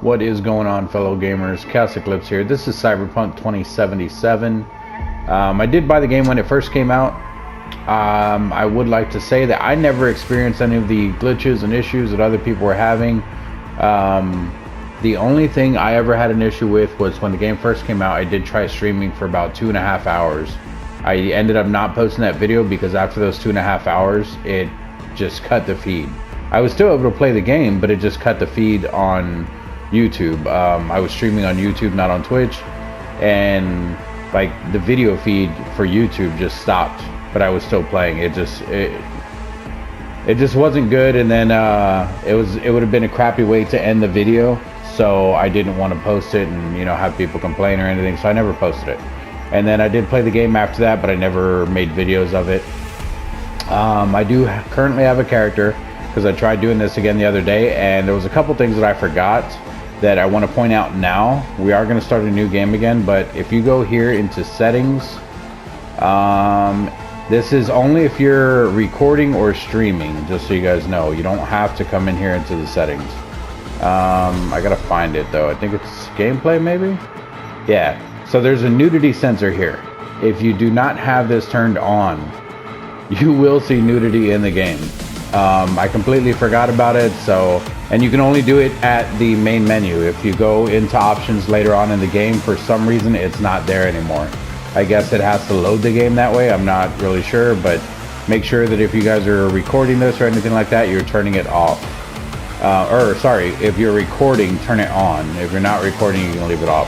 What is going on, fellow gamers? ChaosEclipse here. This is Cyberpunk 2077. I did buy the game when it first came out. I would like to say that I never experienced any of the glitches and issues that other people were having. The only thing I ever had an issue with was when the game first came out. I did try streaming for about 2.5 hours. I ended up not posting that video because after those 2.5 hours, it just cut the feed. I was still able to play the game, but it just cut the feed on YouTube. I was streaming on YouTube, not on Twitch, and like the video feed for YouTube just stopped, but I was still playing. It just wasn't good, and then it would have been a crappy way to end the video, so I didn't want to post it and have people complain or anything, so I never posted it. And then I did play the game after that, but I never made videos of it. I do currently have a character because I tried doing this again the other day, and there was a couple things that I forgot that I want to point out now. We are going to start a new game again, but if you go here into settings, this is only if you're recording or streaming, just so you guys know. You don't have to come in here into the settings. I gotta find it though. I think it's gameplay maybe? Yeah, so there's a nudity sensor here. If you do not have this turned on, you will see nudity in the game. I completely forgot about it, and you can only do it at the main menu. If you go into options later on in the game, for some reason it's not there anymore. I guess it has to load the game that way. I'm not really sure, but make sure that if you guys are recording this or anything like that, you're turning it off. If you're recording, turn it on. If you're not recording, you can leave it off.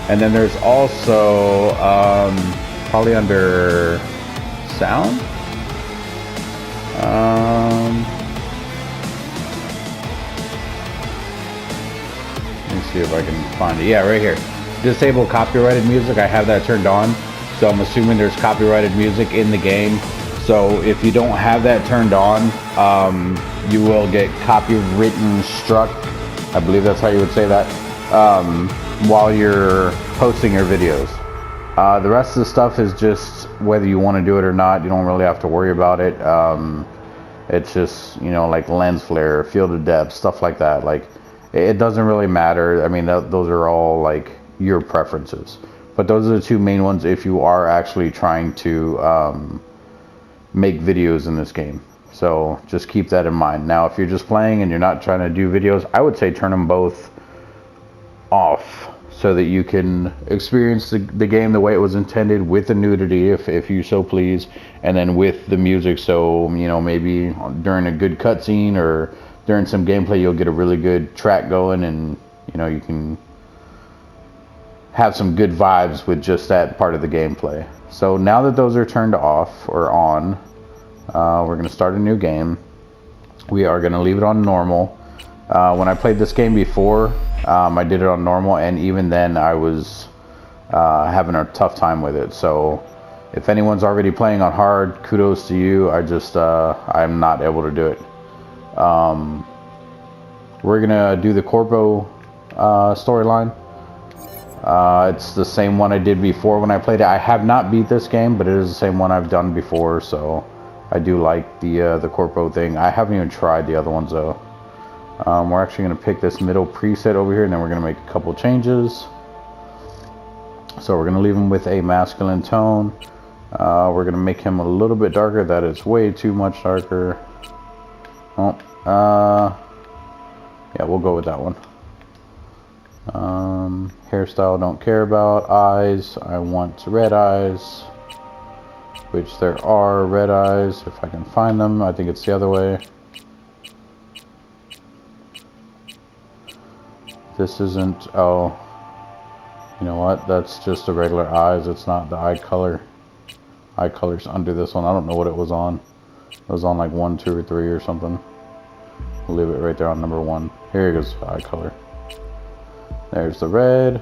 And then there's also probably under sound. Let me see if I can find it. Yeah, right here. Disable copyrighted music. I have that turned on, so I'm assuming there's copyrighted music in the game. So if you don't have that turned on, you will get copywritten struck. I believe that's how you would say that, while you're posting your videos. The rest of the stuff is just whether you want to do it or not. You don't really have to worry about it. It's just, like lens flare, field of depth, stuff like that. Like, it doesn't really matter. I mean, those are all like your preferences. But those are the two main ones if you are actually trying to make videos in this game. So just keep that in mind. Now, if you're just playing and you're not trying to do videos, I would say turn them both off, so that you can experience the game the way it was intended, with the nudity if you so please, and then with the music. So maybe during a good cutscene or during some gameplay, you'll get a really good track going, and you can have some good vibes with just that part of the gameplay. So now that those are turned off or on, we're going to start a new game. We are going to leave it on normal. When I played this game before, I did it on normal, and even then I was having a tough time with it. So if anyone's already playing on hard, kudos to you. I'm not able to do it. We're gonna do the Corpo storyline. It's the same one I did before when I played it. I have not beat this game, but it is the same one I've done before, so I do like the Corpo thing. I haven't even tried the other ones though. We're actually going to pick this middle preset over here, and then we're going to make a couple changes. So we're going to leave him with a masculine tone. We're going to make him a little bit darker. That is way too much darker. Yeah, we'll go with that one. Hairstyle, don't care about. Eyes, I want red eyes, which there are red eyes if I can find them. I think it's the other way. This isn't, oh, you know what, that's just the regular eyes. It's not the eye color. Eye color's under this one. I don't know what it was on. It was on like 1, 2, or 3 or something. We'll leave it right there on number 1. Here goes eye color. There's the red.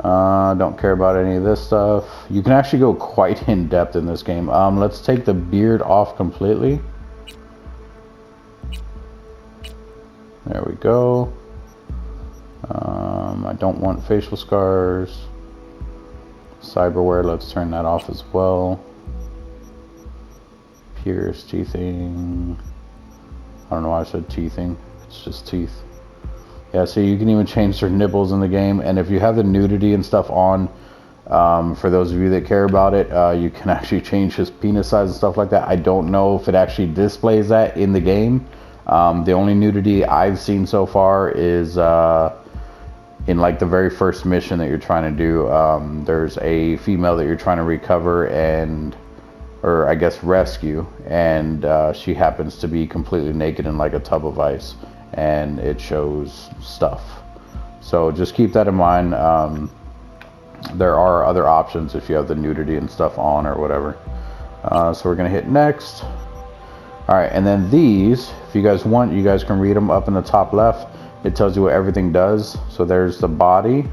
Don't care about any of this stuff. You can actually go quite in depth in this game. Let's take the beard off completely. There we go. I don't want facial scars. Cyberware, let's turn that off as well. Pierce, teething. I don't know why I said teething. It's just teeth. Yeah, so you can even change their nipples in the game, and if you have the nudity and stuff on, for those of you that care about it, you can actually change his penis size and stuff like that. I don't know if it actually displays that in the game. The only nudity I've seen so far is in like the very first mission that you're trying to do. There's a female that you're trying to recover or I guess rescue, and she happens to be completely naked in like a tub of ice, and it shows stuff. So just keep that in mind. There are other options if you have the nudity and stuff on or whatever. So we're gonna hit next. All right, and then these, if you guys want, you guys can read them up in the top left. It tells you what everything does. So there's the body,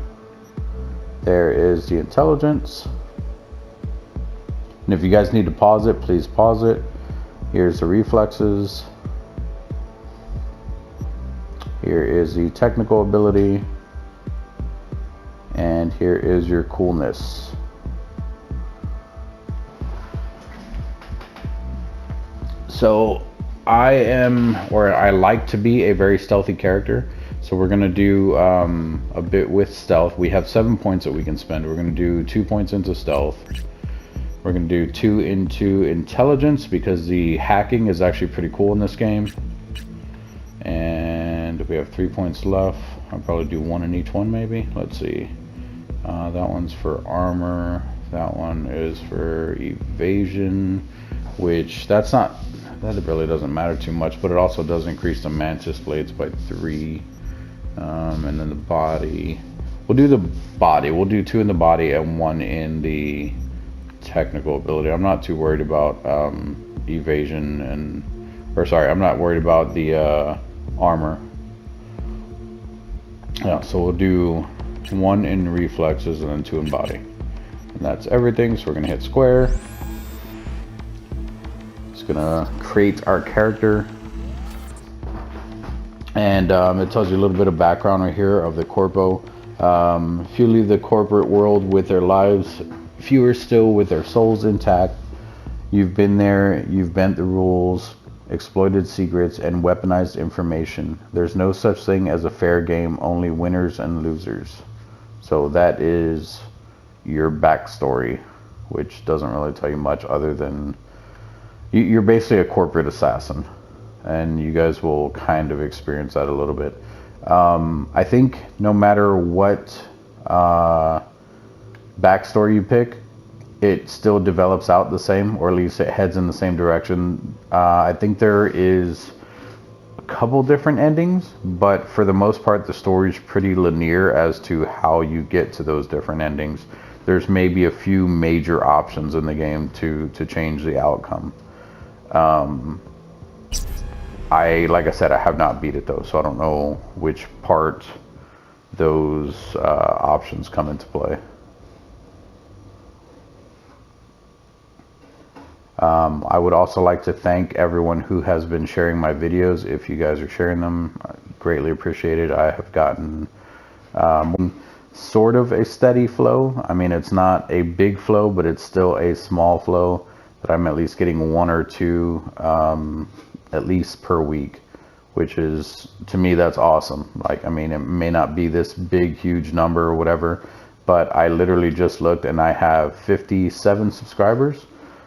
there is the intelligence, and if you guys need to pause it, please pause it. Here's the reflexes, here is the technical ability, and here is your coolness. So I like to be a very stealthy character. So we're gonna do a bit with stealth. We have 7 points that we can spend. We're gonna do 2 points into stealth. We're gonna do 2 into intelligence because the hacking is actually pretty cool in this game. And we have 3 points left. I'll probably do 1 in each one maybe. Let's see. That one's for armor. That one is for evasion, which that really doesn't matter too much, but it also does increase the mantis blades by 3. And then the body, we'll do the body. We'll do 2 in the body and 1 in the technical ability. I'm not too worried about evasion I'm not worried about the armor. Yeah, so we'll do 1 in reflexes and then 2 in body. And that's everything. So we're gonna hit square. It's gonna create our character. And it tells you a little bit of background right here of the corpo. Few leave the corporate world with their lives, fewer still with their souls intact. You've been there, you've bent the rules, exploited secrets, and weaponized information. There's no such thing as a fair game, only winners and losers. So that is your backstory, which doesn't really tell you much other than you're basically a corporate assassin. And you guys will kind of experience that a little bit. I think no matter what backstory you pick, it still develops out the same, or at least it heads in the same direction. I think there is a couple different endings, but for the most part, the story's pretty linear as to how you get to those different endings. There's maybe a few major options in the game to change the outcome. Like I said, I have not beat it though, so I don't know which part those options come into play. I would also like to thank everyone who has been sharing my videos. If you guys are sharing them, I greatly appreciate it. I have gotten sort of a steady flow. I mean, it's not a big flow, but it's still a small flow that I'm at least getting 1 or 2 at least per week, which is, to me, that's awesome. Like, I mean, it may not be this big, huge number or whatever, but I literally just looked and I have 57 subscribers.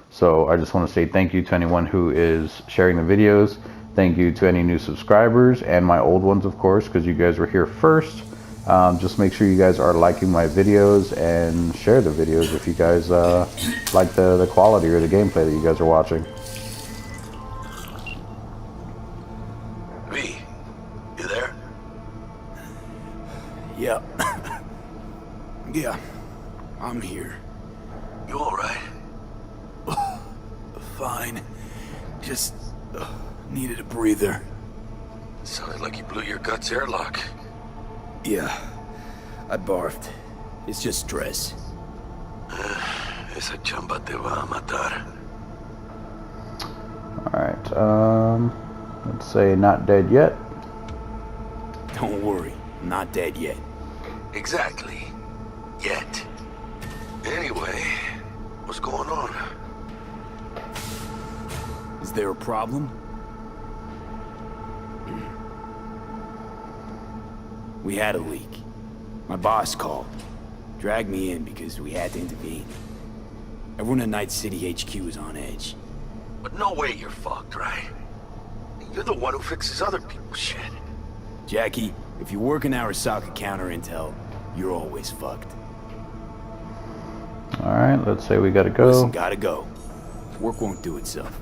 So I just want to say thank you to anyone who is sharing the videos. Thank you to any new subscribers and my old ones, of course, because you guys were here first. Just make sure you guys are liking my videos and share the videos if you guys like the quality or the gameplay that you guys are watching. V, you there? Yeah. Yeah, I'm here. You all right? Fine. Just needed a breather. Sounded like you blew your guts airlock. Yeah, I barfed. It's just stress. Esa chamba te va a matar. Alright, let's say not dead yet. Don't worry, I'm not dead yet. Exactly. Yet. Anyway, what's going on? Is there a problem? We had a leak. My boss called. Dragged me in because we had to intervene. Everyone at Night City HQ is on edge. But no way you're fucked, right? You're the one who fixes other people's shit. Jackie, if you work in Arasaka counter intel, you're always fucked. Alright, let's say we gotta go. Listen, gotta go. Work won't do itself.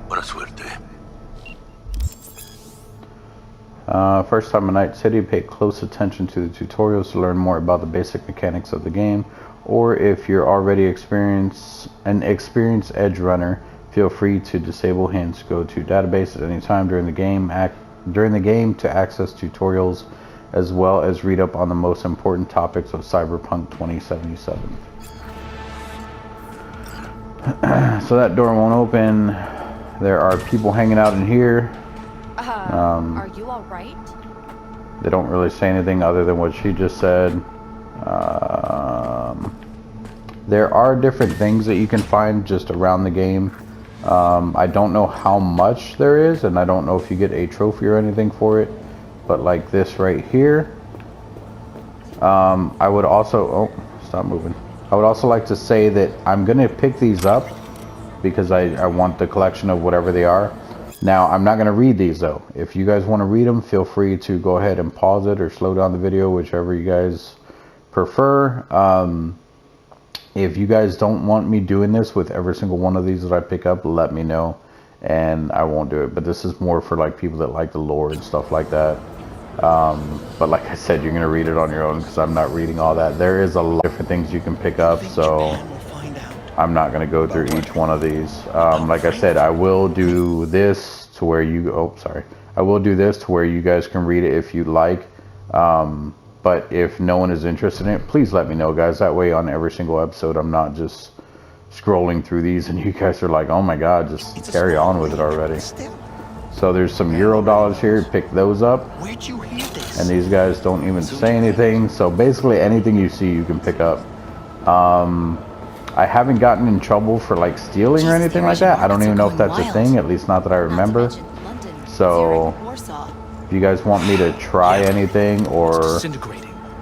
Buena suerte. First time in Night City, pay close attention to the tutorials to learn more about the basic mechanics of the game. Or if you're already an experienced edge runner, feel free to disable hints. Go to database at any time during the game to access tutorials, as well as read up on the most important topics of Cyberpunk 2077. So that door won't open. There are people hanging out in here. Are you all right? They don't really say anything other than what she just said. There are different things that you can find just around the game. I don't know how much there is, and I don't know if you get a trophy or anything for it. But like this right here, I would also... Oh, stop moving. I would also like to say that I'm going to pick these up because I want the collection of whatever they are. Now, I'm not going to read these though. If you guys want to read them, feel free to go ahead and pause it or slow down the video, whichever you guys prefer. If you guys don't want me doing this with every single one of these that I pick up, let me know and I won't do it. But this is more for like people that like the lore and stuff like that. But like I said, you're going to read it on your own because I'm not reading all that. There is a lot of different things you can pick up, so I'm not going to go through each one of these. Like I said, I will do this to where you... Oh, sorry. I will do this to where you guys can read it if you'd like. But if no one is interested in it, please let me know, guys. That way on every single episode, I'm not just scrolling through these and you guys are like, oh my god, just carry on with it already. So there's some Euro dollars here. Pick those up. Where'd you hear this? And these guys don't even say anything. So basically anything you see, you can pick up. I haven't gotten in trouble for like stealing or anything like that. I don't even know if that's a thing, at least not that I remember. So if you guys want me to try anything, or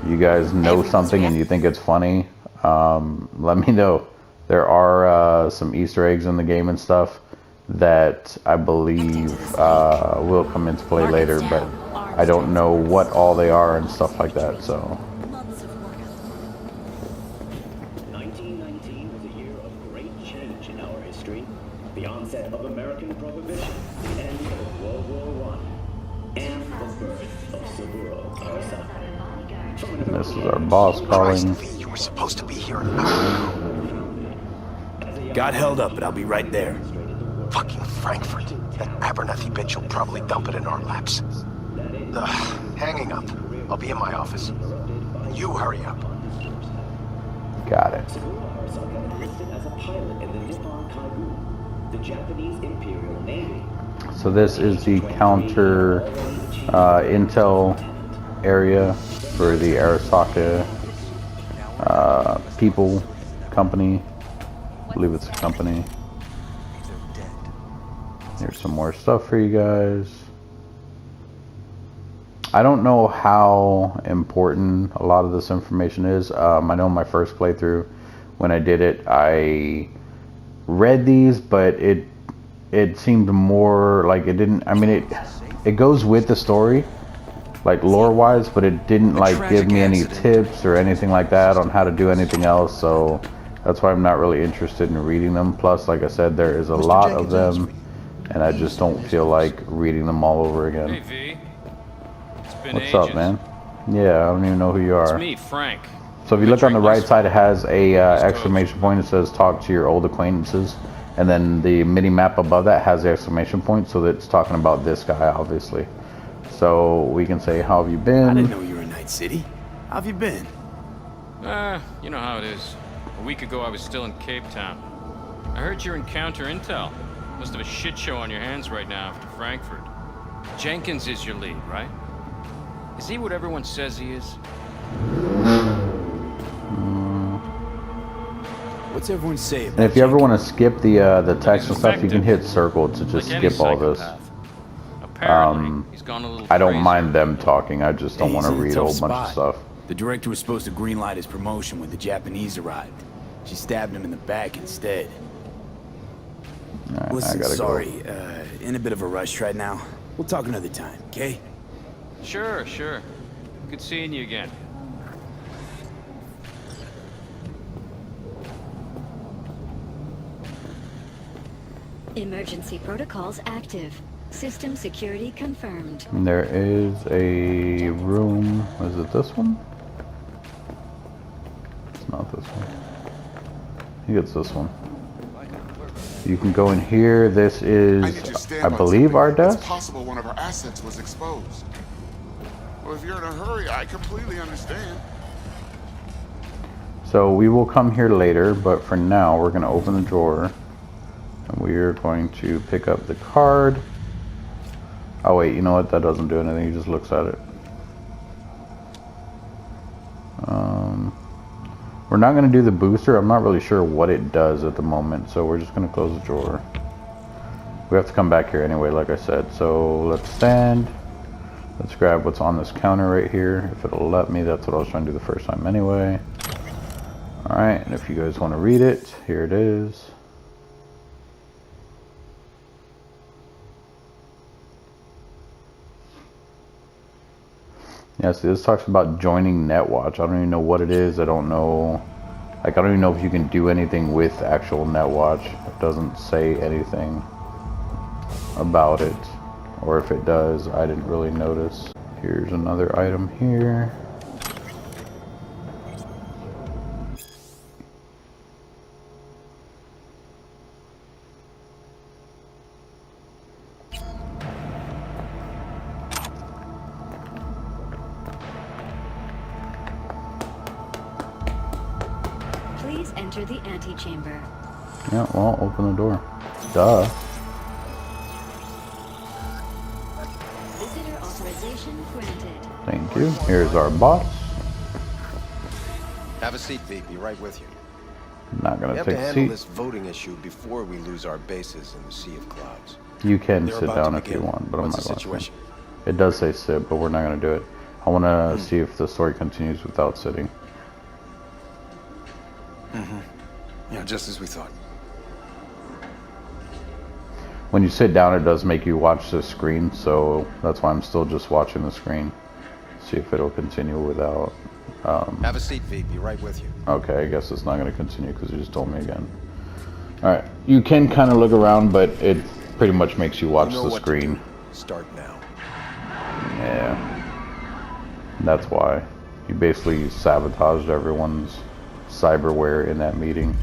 you guys know something and you think it's funny, let me know. There are some Easter eggs in the game and stuff that I believe will come into play later, but I don't know what all they are and stuff like that. So 1919 was a year of great change in our history. The onset of American prohibition, the end of World War I, and the birth of Saburo Arasaka. this is our boss calling. You were supposed to be here an hour ago. Got held up, but I'll be right there. Fucking Frankfurt. That Abernathy bitch will probably dump it in our laps. Hanging up. I'll be in my office. You hurry up. Got it. So this is the counter intel area for the Arasaka people company. I believe it's a company. Here's some more stuff for you guys. I don't know how important a lot of this information is. I know my first playthrough, when I did it, I read these, but it seemed more like it didn't. I mean, it goes with the story, like lore wise, but it didn't like give me any tips or anything like that on how to do anything else. So that's why I'm not really interested in reading them. Plus, like I said, there is a lot of them, and I just don't feel like reading them all over again. Hey, V. It's been What's ages. up, man? Yeah, I don't even know who you are. It's me, Frank. So if you look on the right side, it has a exclamation point. It says talk to your old acquaintances. And then the mini map above that has the exclamation point. So that's talking about this guy, obviously. So we can say, how have you been? I didn't know you were in Night City. How have you been? You know how it is. A week ago, I was still in Cape Town. I heard you're in counter intel. Must have a shit show on your hands right now after Frankfurt. Jenkins is your lead, right? Is he what everyone says he is? What's everyone say about And if you ever Jenkins? want to skip the text and stuff, you can hit circle to just Like any skip all this. psychopath. A Apparently, he's gone a little I don't crazy. mind them talking. I just don't Hey, want to he's in a read a tough whole bunch of spot. stuff. The director was supposed to greenlight his promotion when the Japanese arrived. She stabbed him in the back instead. Alright, Listen, I gotta sorry, in a bit of a rush right now. We'll talk another time, okay? Sure. Good seeing you again. Emergency protocols active. System security confirmed. And there is a room. Is it this one? It's not this one. I think it's this one. You can go in here. This is, I believe, our desk. It's possible one of our assets was exposed. Well, if you're in a hurry, I completely understand. So we will come here later, but for now, we're going to open the drawer. And we are going to pick up the card. Oh wait, you know what? That doesn't do anything. He just looks at it. We're not going to do the booster. I'm not really sure what it does at the moment, so we're just going to close the drawer. We have to come back here anyway, like I said. So let's stand. Let's grab what's on this counter right here. If it'll let me, that's what I was trying to do the first time anyway. Alright, and if you guys want to read it, here it is. Yeah, see, this talks about joining NetWatch. I don't even know what it is. I don't know. Like, I don't even know if you can do anything with actual NetWatch. It doesn't say anything about it. Or if it does, I didn't really notice. Here's another item here. Please enter the antechamber. Yeah, well, open the door. Duh. Visitor authorization granted. Thank you. Here's our boss. Have a seat, V. Be right with you. Not We gonna have take to a handle seat. this voting issue before we lose our bases in the Sea of Clouds. You can They're sit about down to if you begin. want, but I'm What's not the going situation? to. It does say sit, but we're not going to do it. I want to see if the story continues without sitting. Yeah, just as we thought. When you sit down, it does make you watch the screen, so that's why I'm still just watching the screen. See if it'll continue without. Have a seat, V. Be right with you. Okay, I guess it's not going to continue because you just told me again. Alright, you can kind of look around, but it pretty much makes you watch You know the what to screen. do. Start now. Yeah. That's why. You basically sabotaged everyone's cyberware in that meeting.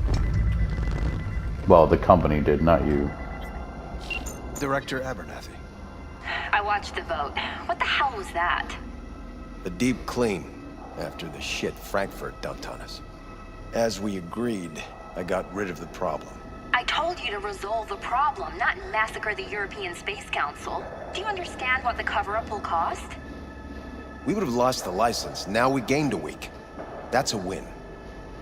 Well, the company did, not you. Director Abernathy. I watched the vote. What the hell was that? A deep clean after the shit Frankfurt dumped on us. As we agreed, I got rid of the problem. I told you to resolve the problem, not massacre the European Space Council. Do you understand what the cover-up will cost? We would have lost the license. Now we gained a week. That's a win.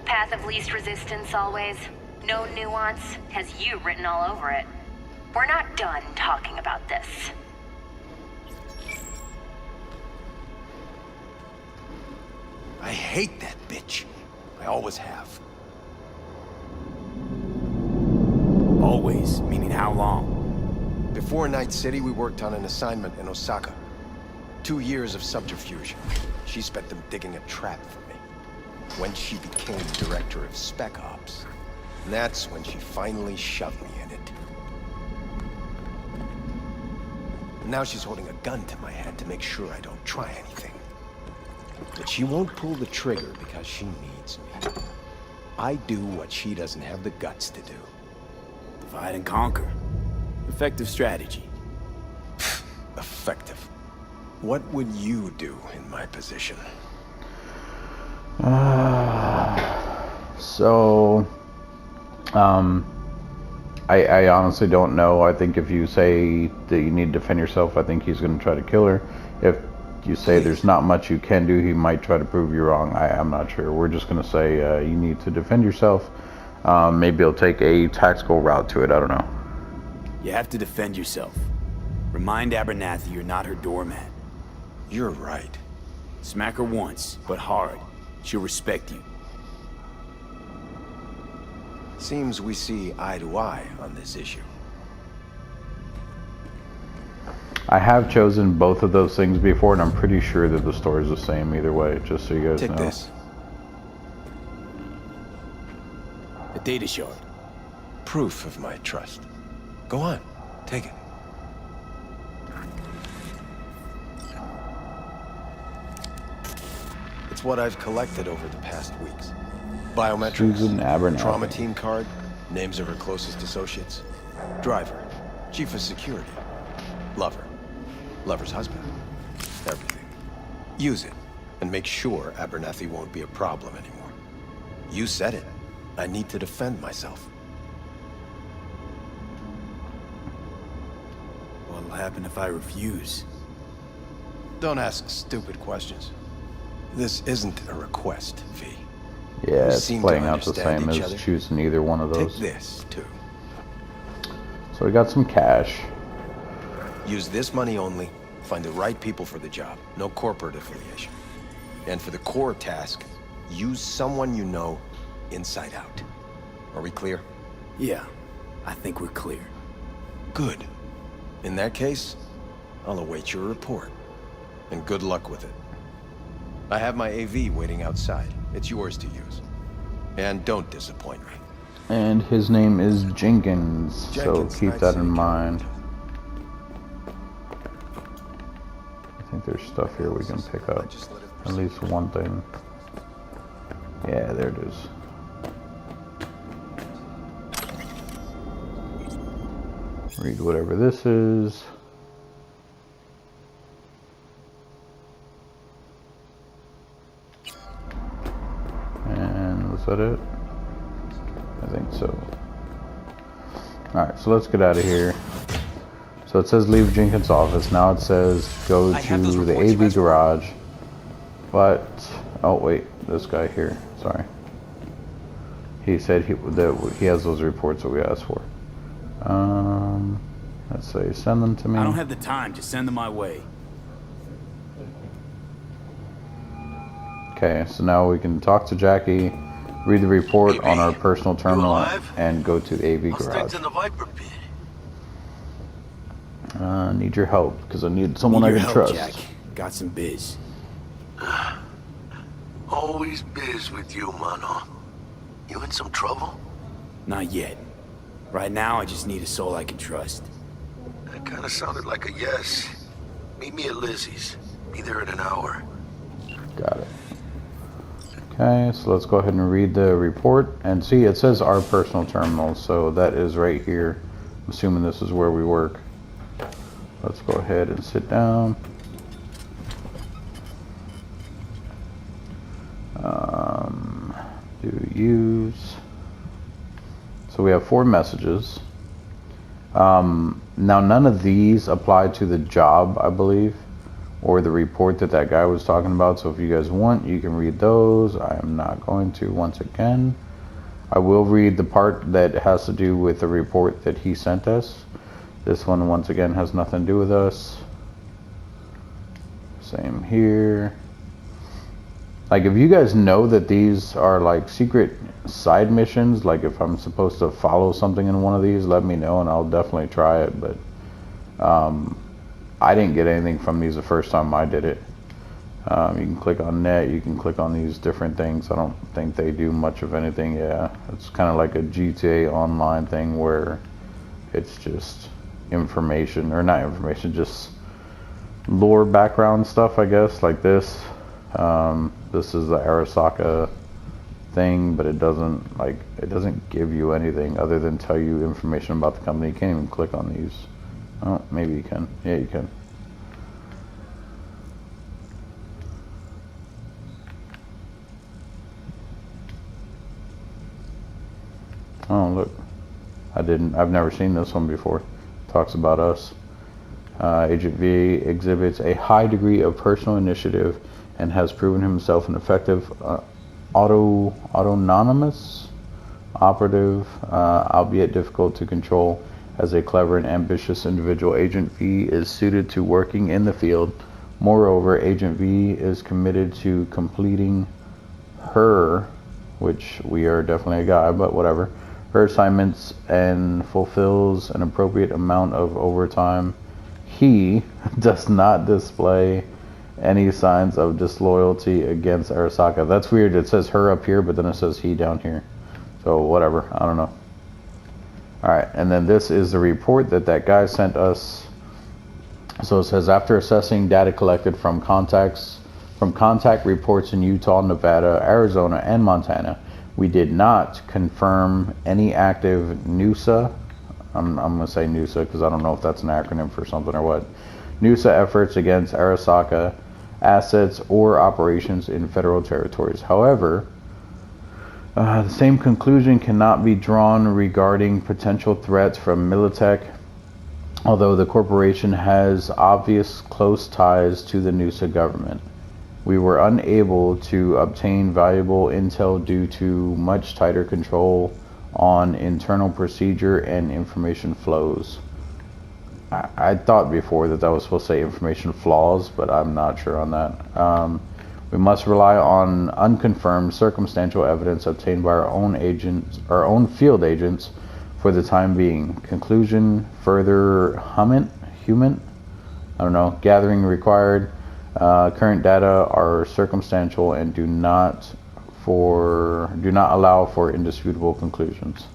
Path of least resistance always. No nuance. Has you written all over it. We're not done talking about this. I hate that bitch. I always have. Always, meaning how long? Before Night City, we worked on an assignment in Osaka. 2 years of subterfuge. She spent them digging a trap for me. When she became director of Spec Ops, that's when she finally shoved me in it. Now she's holding a gun to my head to make sure I don't try anything. But she won't pull the trigger because she needs me. I do what she doesn't have the guts to do. Divide and conquer. Effective strategy. Effective. What would you do in my position? I honestly don't know. I think if you say that you need to defend yourself, I think he's going to try to kill her. If you say there's not much you can do, he might try to prove you wrong. I'm not sure. We're just going to say you need to defend yourself. Maybe he'll take a tactical route to it. I don't know. You have to defend yourself. Remind Abernathy you're not her doormat. You're right. Smack her once, but hard. She'll respect you. Seems we see eye to eye on this issue. I have chosen both of those things before, and I'm pretty sure that the story's the same either way, just so you guys Take know. this. A data shard. Proof of my trust. Go on, take it. It's what I've collected over the past weeks. Biometrics, Susan Abernathy. trauma team card, names of her closest associates, driver, chief of security, lover, lover's husband, everything. Use it, and make sure Abernathy won't be a problem anymore. You said it. I need to defend myself. What'll happen if I refuse? Don't ask stupid questions. This isn't a request, V. Yeah, We it's seem to playing out the understand same each as other. choosing either one of Take those. this, too. So we got some cash. Use this money only. Find the right people for the job. No corporate affiliation. And for the core task, use someone you know inside out. Are we clear? Yeah, I think we're clear. Good. In that case, I'll await your report. And good luck with it. I have my AV waiting outside. It's yours to use. And don't disappoint me. And his name is Jenkins, so Jenkins, keep Night that City in County. mind. I think there's stuff here we can pick up. At least one thing. Yeah, there it is. Read whatever this is. And was that it? I think so. Alright, so let's get out of here. So it says leave Jenkins' office. Now it says go to the AV garage. But, oh wait, this guy here. Sorry. He said that he has those reports that we asked for. Let's say send them to me. I don't have the time to send them my way. Okay, so now we can talk to Jackie, read the report on our personal terminal, and go to the AV garage. In the Viper pit. Need your help, because I need someone Need I your can help, trust. Jack. Got some biz. Always biz with you, mano. You in some trouble? Not yet. Right now, I just need a soul I can trust. That kind of sounded like a yes. Meet me at Lizzie's. Be there in an hour. Got it. Okay, so let's go ahead and read the report. And see, it says our personal terminal, so that is right here. I'm assuming this is where we work. Let's go ahead and sit down. Do use. So we have 4 messages. Now none of these apply to the job, I believe, or the report that guy was talking about. So if you guys want, you can read those. I am not going to once again. I will read the part that has to do with the report that he sent us. This one, once again, has nothing to do with us. Same here. Like, if you guys know that these are like secret side missions, like if I'm supposed to follow something in one of these, let me know and I'll definitely try it. But I didn't get anything from these the first time I did it. You can click on net, you can click on these different things. I don't think they do much of anything. Yeah, it's kind of like a GTA Online thing where it's just information, or not information, just lore background stuff, I guess, like this. This is the Arasaka thing, but it doesn't give you anything other than tell you information about the company. You can't even click on these. Oh, maybe you can. Yeah, you can. Oh, look. I've never seen this one before. Talks about us. Agent V exhibits a high degree of personal initiative and has proven himself an effective autonomous operative, albeit difficult to control as a clever and ambitious individual, Agent V is suited to working in the field. Moreover, Agent V is committed to completing her, which we are definitely a guy, but whatever, her assignments, and fulfills an appropriate amount of overtime. He does not display any signs of disloyalty against Arasaka. That's weird. It says her up here, but then it says he down here. So whatever. I don't know. Alright, and then this is the report that guy sent us. So it says, after assessing data collected from contact reports in Utah, Nevada, Arizona, and Montana, we did not confirm any active NUSA. I'm going to say NUSA because I don't know if that's an acronym for something or what. NUSA efforts against Arasaka assets or operations in federal territories. However, the same conclusion cannot be drawn regarding potential threats from Militech, although the corporation has obvious close ties to the NUSA government. We were unable to obtain valuable intel due to much tighter control on internal procedure and information flows. I thought before that was supposed to say information flaws, but I'm not sure on that. We must rely on unconfirmed circumstantial evidence obtained by our own field agents for the time being. Conclusion: further human, I don't know, gathering required. Current data are circumstantial and do not allow for indisputable conclusions.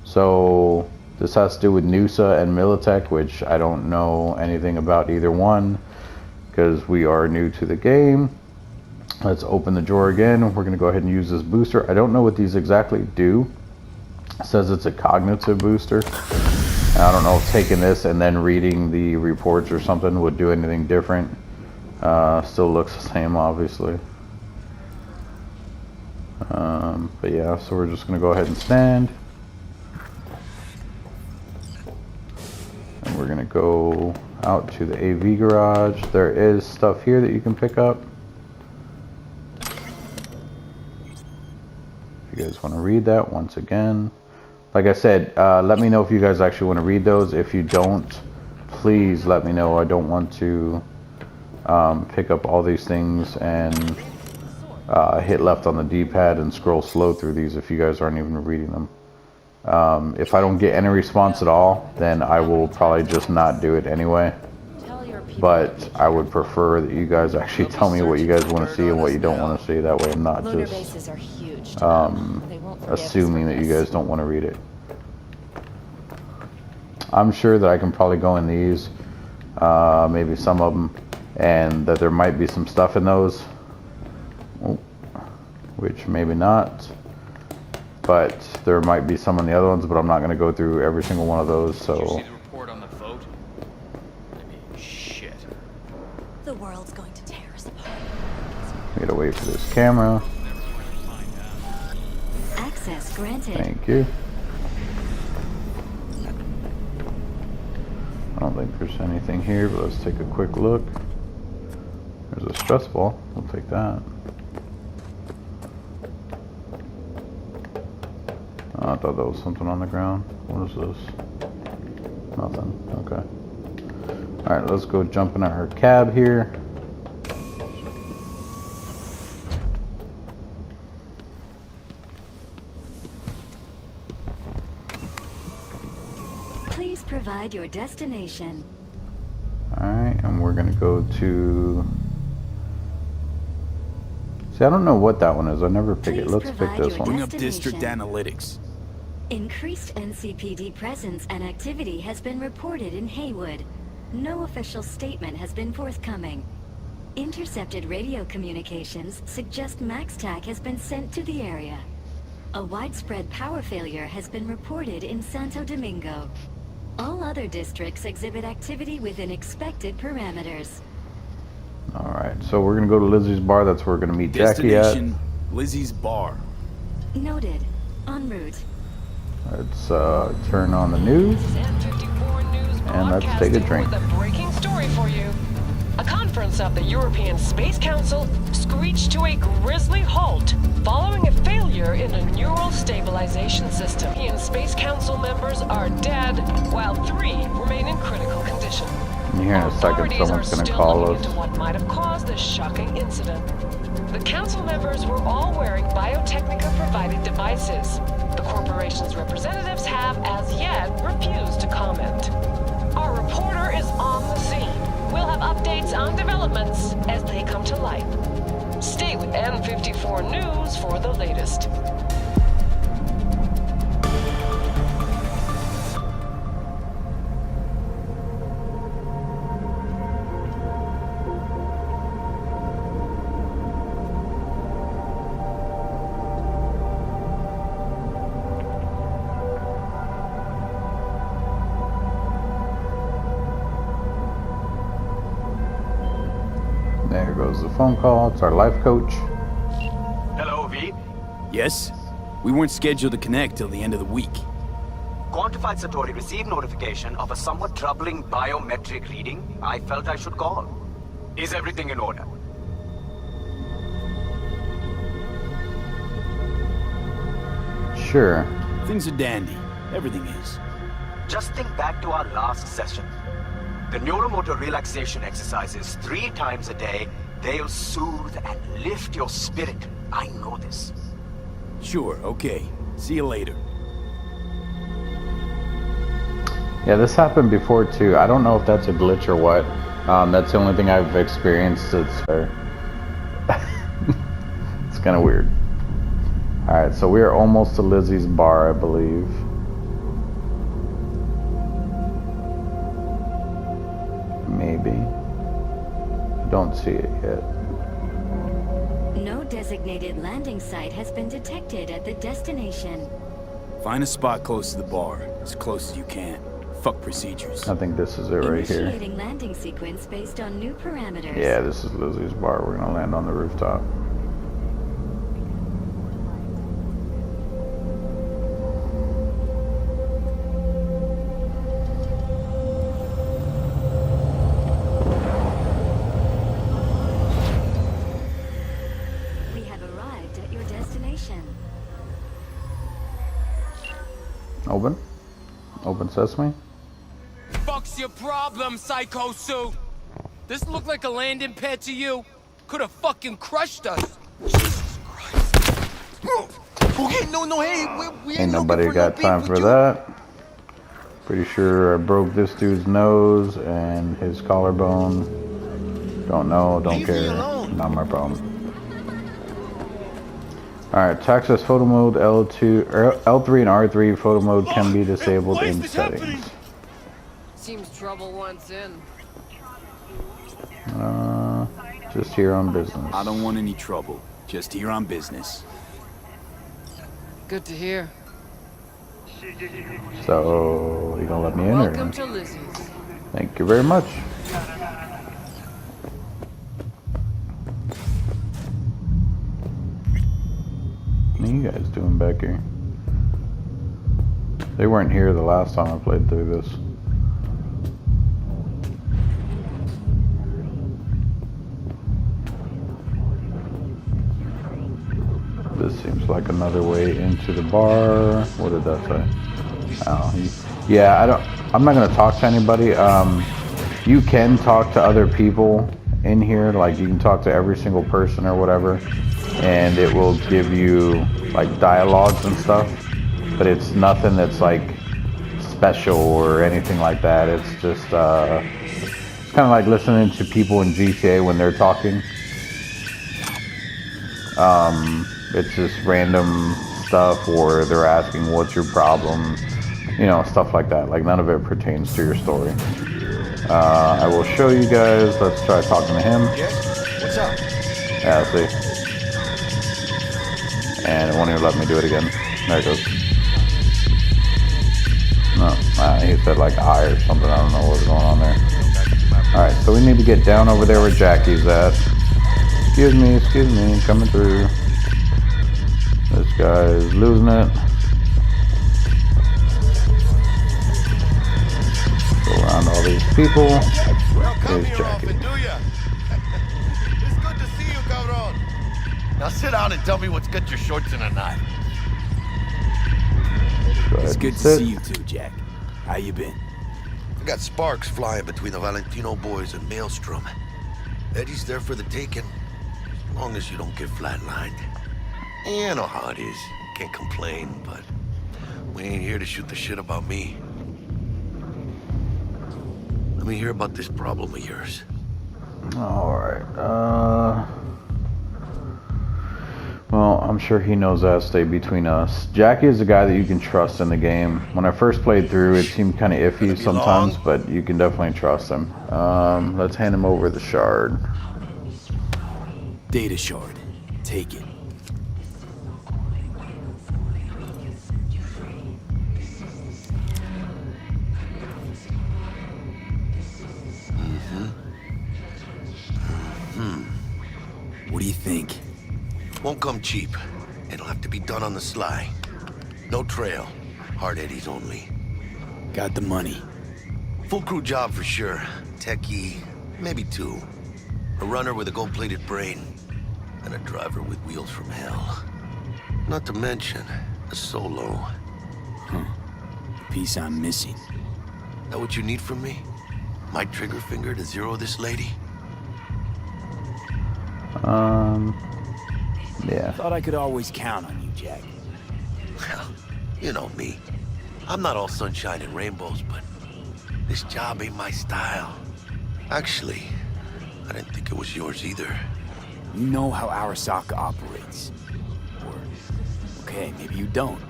So this has to do with NUSA and Militech, which I don't know anything about either one because we are new to the game. Let's open the drawer again. We're going to go ahead and use this booster. I don't know what these exactly do. It says it's a cognitive booster. And I don't know if taking this and then reading the reports or something would do anything different. Still looks the same, obviously. But yeah, so we're just going to go ahead and stand. And we're going to go out to the AV garage. There is stuff here that you can pick up. If you guys want to read that once again. Like I said, let me know if you guys actually want to read those. If you don't, please let me know. I don't want to pick up all these things and hit left on the D-pad and scroll slow through these if you guys aren't even reading them. If I don't get any response at all, then I will probably just not do it anyway. But I would prefer that you guys actually tell me what you guys want to see and what you don't want to see. That way I'm not just assuming that you guys don't want to read it. I'm sure that I can probably go in these, maybe some of them, and that there might be some stuff in those, which maybe not, but there might be some in the other ones, but I'm not going to go through every single one of those. So did you see the report on the vote? I mean, shit. The world's going to tear us apart. we gotta wait for this camera. Access granted. Thank you. I don't think there's anything here, but let's take a quick look. There's a stress ball. We'll take that. Oh, I thought that was something on the ground. What is this? Nothing. Okay. Alright, let's go jump in our cab here. Please provide your destination. Alright, and we're gonna go to... See, I don't know what that one is. I never pick it. Let's pick this one. Bring up district analytics. Increased NCPD presence and activity has been reported in Haywood. No official statement has been forthcoming. Intercepted radio communications suggest MaxTac has been sent to the area. A widespread power failure has been reported in Santo Domingo. All other districts exhibit activity within expected parameters. Alright, so we're gonna go to Lizzie's bar. That's where we're gonna meet Jackie at. Destination, Lizzie's bar. Noted. En route. Let's turn on the news. And let's take a drink. With a breaking story for you. A conference resistance of the European Space Council screeched to a grisly halt following a failure in a neural stabilization system. European Space Council members are dead, while 3 remain in critical condition. Here in a second, someone's going to call us. Into what might have caused this shocking incident. The council members were all wearing Biotechnica-provided devices. The corporation's representatives have, as yet, refused to comment. Our reporter is on the scene. We'll have updates on developments as they come to light. Stay with N54 News for the latest. There goes the phone call. It's our life coach. Hello, V. Yes? We weren't scheduled to connect till the end of the week. Quantified Satori received notification of a somewhat troubling biometric reading. I felt I should call. Is everything in order? Sure. Things are dandy. Everything is. Just think back to our last session. The neuromotor relaxation exercises 3 times a day, they'll soothe and lift your spirit. I know this. Sure, okay. See you later. Yeah, this happened before too. I don't know if that's a glitch or what. That's the only thing I've experienced. It's it's kind of weird. Alright, so we are almost to Lizzie's bar, I believe. Maybe. I don't see it yet. No designated landing site has been detected at the destination. Find a spot close to the bar, as close as you can. Fuck procedures. I think this is it right here. Initiating landing sequence based on new parameters. Yeah, this is Lizzie's bar. We're gonna land on the rooftop. We have arrived at your destination. Open. Open sesame. Fuck's your problem, Psycho Sue? This look like a landing pad to you? Could have fucking crushed us. Jesus Christ. Okay, no, hey, we Ain't nobody got time for that. Pretty sure I broke this dude's nose and his collarbone. Don't know, don't care. Not my problem. Alright, Texas photo mode L2, L3 and R3 photo mode can be disabled in settings. Seems trouble once in. Just here on business. I don't want any trouble. Just here on business. Good to hear. So, you gonna let me in or? Welcome to Lizzie's. Thank you very much. What are you guys doing back here? They weren't here the last time I played through this. This seems like another way into the bar. What did that say? Oh, yeah, I'm not gonna talk to anybody. You can talk to other people in here, like you can talk to every single person or whatever, and it will give you like dialogues and stuff, but it's nothing that's like special or anything like that. It's just it's kind of like listening to people in GTA when they're talking. It's just random stuff, or they're asking what's your problem, you know, stuff like that. Like none of it pertains to your story. I will show you guys. Let's try talking to him. What's up? Yeah, see. And it won't even let me do it again. There it goes. No, he said like I or something. I don't know what's going on there. Alright, so we need to get down over there where Jackie's at. Excuse me, coming through. This guy is losing it. Go around all these people. There's Jackie. Now sit down and tell me what's got your shorts in a knot. It's good to see you too, Jack. How you been? I got sparks flying between the Valentino boys and Maelstrom. Eddie's there for the taking, as long as you don't get flatlined. You know how it is. Can't complain, but we ain't here to shoot the shit about me. Let me hear about this problem of yours. Alright, well, I'm sure he knows that stay between us. Jackie is a guy that you can trust in the game. When I first played through, it seemed kind of iffy sometimes, but you can definitely trust him. Let's hand him over the shard. Data shard. Take it. What do you think? Won't come cheap. It'll have to be done on the sly. No trail. Hard eddies only. Got the money. Full crew job for sure. Techie, maybe two. A runner with a gold-plated brain. And a driver with wheels from hell. Not to mention, a solo. The piece I'm missing. That what you need from me? My trigger finger to zero this lady? Yeah. Thought I could always count on you, Jack. Well, you know me. I'm not all sunshine and rainbows, but this job ain't my style. Actually, I didn't think it was yours either. You know how Arasaka operates. Or, okay, maybe you don't.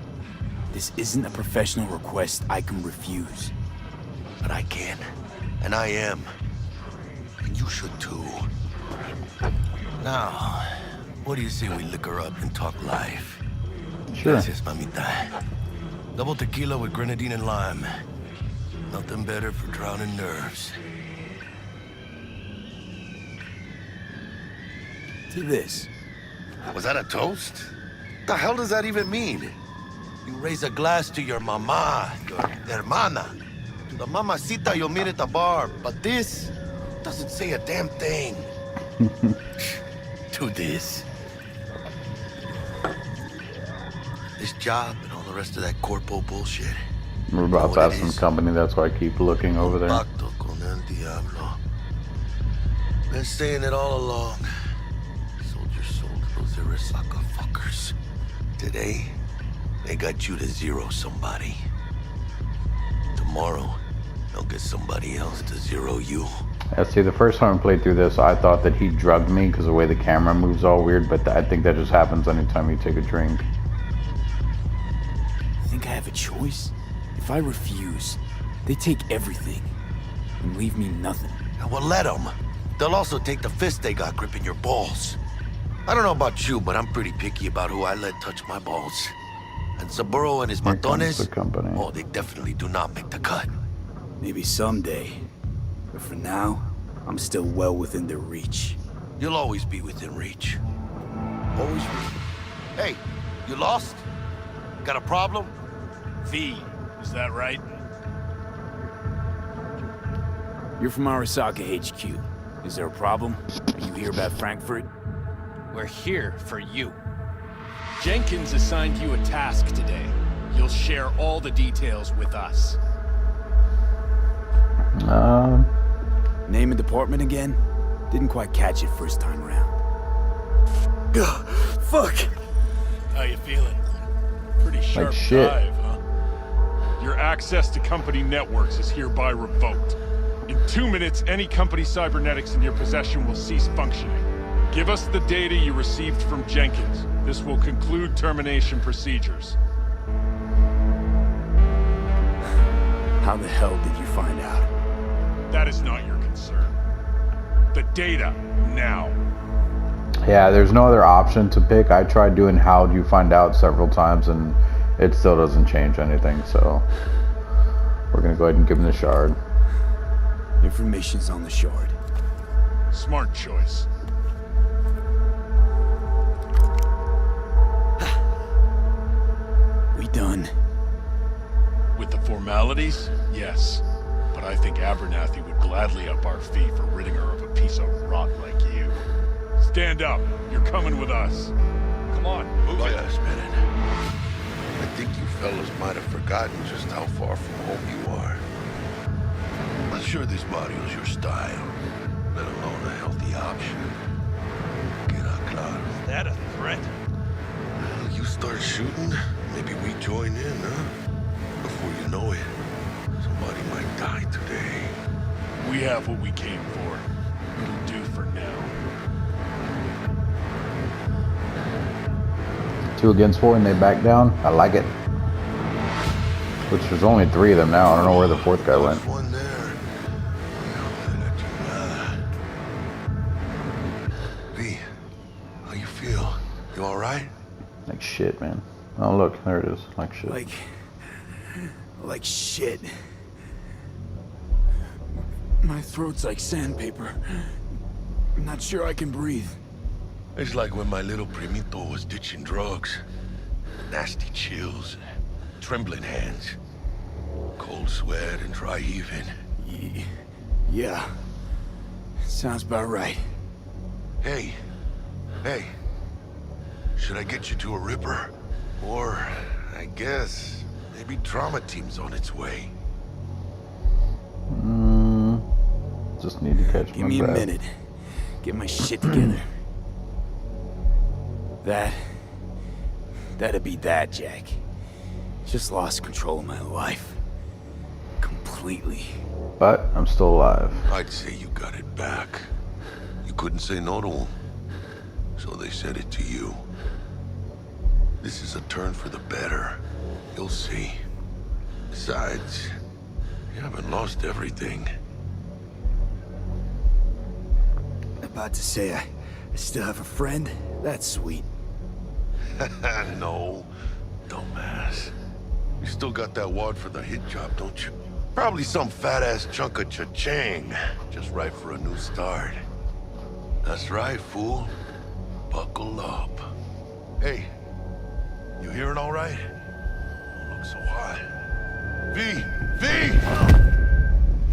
This isn't a professional request I can refuse. But I can. And I am. And you should too. Now, what do you say we liquor up and talk life? Sure. Gracias, mamita. Double tequila with grenadine and lime. Nothing better for drowning nerves. To this. Was that a toast? What the hell does that even mean? You raise a glass to your mama, your hermana, to the mamacita you'll meet at the bar, but this doesn't say a damn thing. To this. This job and all the rest of that corpo bullshit. We're about to have some company, that's why I keep looking over there. Pacto con el diablo. Been saying it all along. Sold your soul to those Arasaka fuckers. Today, they got you to zero somebody. Tomorrow, they'll get somebody else to zero you. Yeah, see, the first time I played through this, I thought that he drugged me because the way the camera moves all weird, but I think that just happens anytime you take a drink. Think I have a choice? If I refuse, they take everything and leave me nothing. Well, let them. They'll also take the fist they got gripping your balls. I don't know about you, but I'm pretty picky about who I let touch my balls. And Saburo and his matones, oh, they definitely do not make the cut. Maybe someday. But for now, I'm still well within their reach. You'll always be within reach. Always. Hey, you lost? Got a problem? V, is that right? You're from Arasaka HQ. Is there a problem? Are you here about Frankfurt? We're here for you. Jenkins assigned you a task today. You'll share all the details with us. Name and department again? Didn't quite catch it first time around. Ugh, fuck! How you feeling? Pretty sharp dive, huh? Your access to company networks is hereby revoked. In 2 minutes, any company cybernetics in your possession will cease functioning. Give us the data you received from Jenkins. This will conclude termination procedures. How the hell did you find out? That is not your concern. The data, now. Yeah, there's no other option to pick. I tried doing how do you find out several times and it still doesn't change anything, so we're gonna go ahead and give him the shard. Information's on the shard. Smart choice. We done? With the formalities, yes. But I think Abernathy would gladly up our fee for ridding her of a piece of rot like you. It's Stand up. You're coming with us. Come on, move Wait it. a minute. I think you fellas might have forgotten just how far from home you are. Not sure this barrio's your style, let alone a healthy option. Queda claro. Is that a threat? Well, you start shooting, maybe we join in, huh? Before you know it, somebody might die today. We have what we came for. It'll do for now. 2 against 4 and they back down. I like it. Which there's only 3 of them now. I don't know where the 4th guy went. One there. V, how you feel? You all right? Like shit, man. Oh look, there it is. Like shit. Like shit. My throat's like sandpaper. I'm not sure I can breathe. It's like when my little primito was ditching drugs. Nasty chills, trembling hands, cold sweat and dry heaving. Yeah. Sounds about right. Hey, should I get you to a Ripper? Or, I guess, maybe trauma team's on its way. Just need to catch my breath. Give me a minute. Get my shit together. That'd be that, Jack. Just lost control of my life. Completely. But I'm still alive. I'd say you got it back. You couldn't say no to them. So they said it to you. This is a turn for the better. You'll see. Besides, you haven't lost everything. About to say I still have a friend? That's sweet. No, dumbass. You still got that wad for the hit job, don't you? Probably some fat-ass chunk of cha-ching. Just right for a new start. That's right, fool. Buckle up. Hey, you hearing all right? Don't look so hot. V!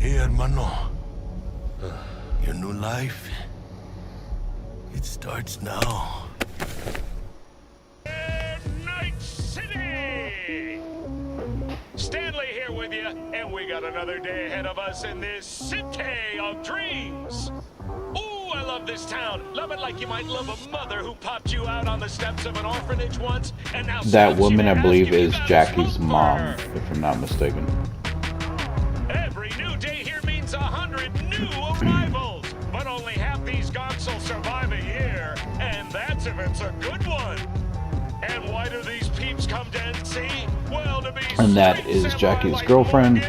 Hey, hermano. Your new life? It starts now. Night City! Stanley here with you, and we got another day ahead of us in this city of dreams. Ooh, I love this town. Love it like you might love a mother who popped you out on the steps of an orphanage once, and now That woman, I believe, is Jackie's mom, if I'm not mistaken. Every new day here means 100 new arrivals, but only half these gonks will survive a year, and that's if it's a good one. And why do these peeps come to NC? Well, to be And that is Jackie's girlfriend.